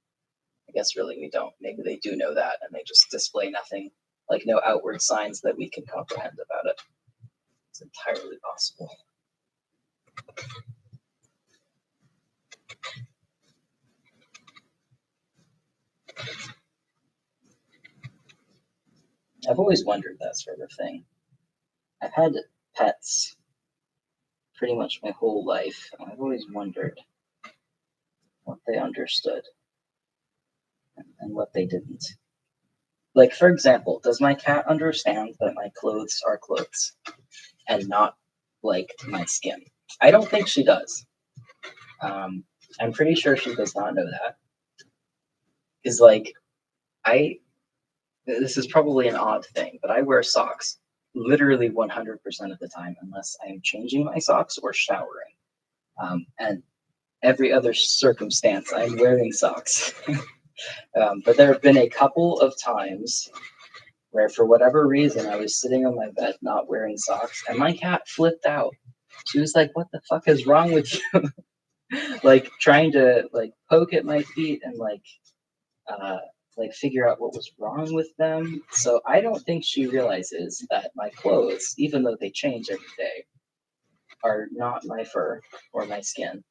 Speaker 1: I guess really we don't. Maybe they do know that, and they just display nothing, like no outward signs that we can comprehend about it. It's entirely possible. I've always wondered that sort of thing. I've had pets pretty much my whole life, and I've always wondered what they understood and what they didn't. Like, for example, does my cat understand that my clothes are clothes and not like my skin? I don't think she does. Um, I'm pretty sure she does not know that. Is like, I, this is probably an odd thing, but I wear socks literally 100% of the time unless I'm changing my socks or showering. And every other circumstance, I'm wearing socks. But there have been a couple of times where, for whatever reason, I was sitting on my bed not wearing socks, and my cat flipped out. She was like, "What the fuck is wrong with you?" Like trying to like poke at my feet and uh, like figure out what was wrong with them. So I don't think she realizes that my clothes, even though they change every day, are not my fur or my skin,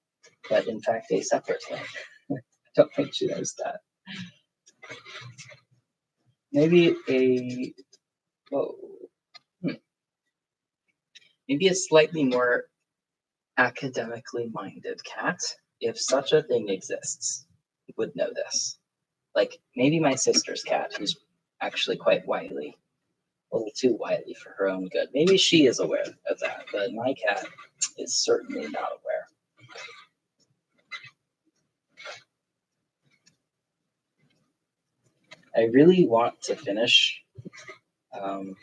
Speaker 1: but in fact a separate thing. I don't think she knows that. Maybe a oh, hmm, maybe a slightly more academically minded cat, if such a thing exists, would know this. Like maybe my sister's cat, who's actually quite wily, a little too wily for her own good. Maybe she is aware of that, but my cat is certainly not aware. I really want to finish um,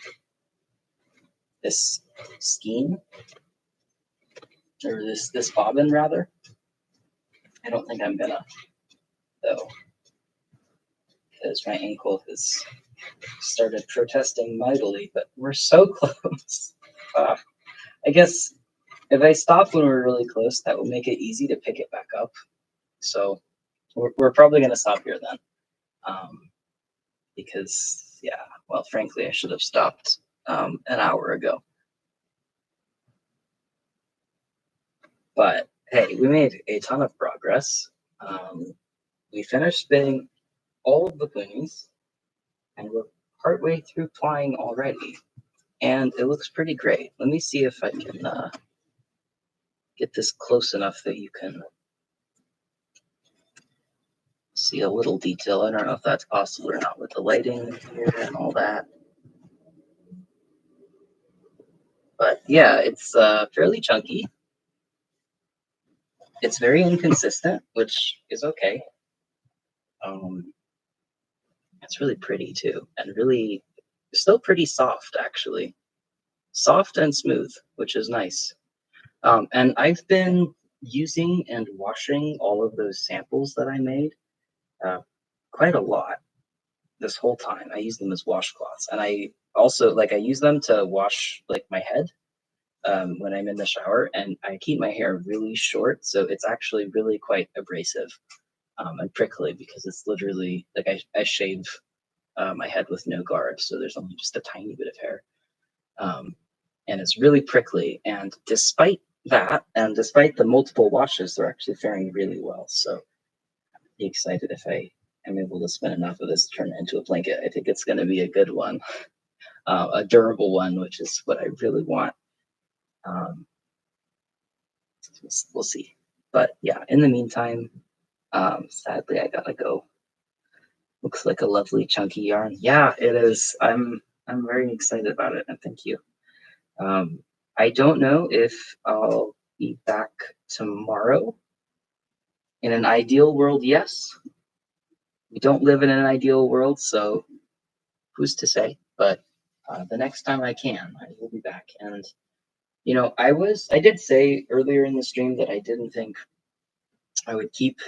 Speaker 1: this skein, or this bobbin rather. I don't think I'm gonna though, because my ankle has started protesting mightily. But we're so close. Uh, I guess if I stop when we're really close, that will make it easy to pick it back up. So we're probably gonna stop here then, because yeah, well, frankly, I should have stopped an hour ago. But hey, we made a ton of progress. We finished spinning all of the ponies, and we're partway through flying already. And it looks pretty great. Let me see if I can get this close enough that you can see a little detail. I don't know if that's possible or not with the lighting here and all that. But yeah, it's fairly chunky. It's very inconsistent, which is okay. Um, it's really pretty too, and really still pretty soft actually. Soft and smooth, which is nice. And I've been using and washing all of those samples that I made uh, quite a lot this whole time. I use them as washcloths, and I also I use them to wash like my head when I'm in the shower, and I keep my hair really short, so it's actually really quite abrasive and prickly because it's literally like I shave my head with no guard, so there's only just a tiny bit of hair, um, and it's really prickly. And despite that, and despite the multiple washes, they're actually faring really well. So I'm pretty excited if I am able to spin enough of this to turn it into a blanket. I think it's going to be a good one, a durable one, which is what I really want. Um, we'll see. But yeah, in the meantime, sadly, I gotta go. Looks like a lovely chunky yarn. Yeah, it is. I'm very excited about it, and thank you. Um, I don't know if I'll be back tomorrow. In an ideal world, yes. We don't live in an ideal world, so who's to say? But the next time I can, I will be back. And I did say earlier in the stream that I didn't think I would keep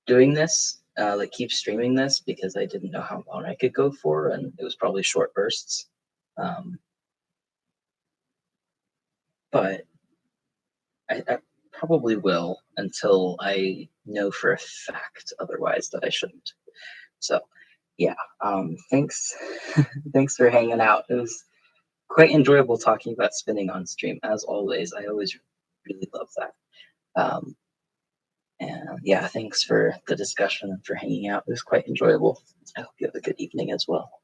Speaker 1: doing this, like keep streaming this, because I didn't know how long I could go for, and it was probably short bursts. Um, but I probably will until I know for a fact otherwise that I shouldn't. So yeah, thanks, thanks for hanging out. It was quite enjoyable talking about spinning on stream, as always. I always really love that. Um, and yeah, thanks for the discussion and for hanging out. It was quite enjoyable. I hope you have a good evening as well.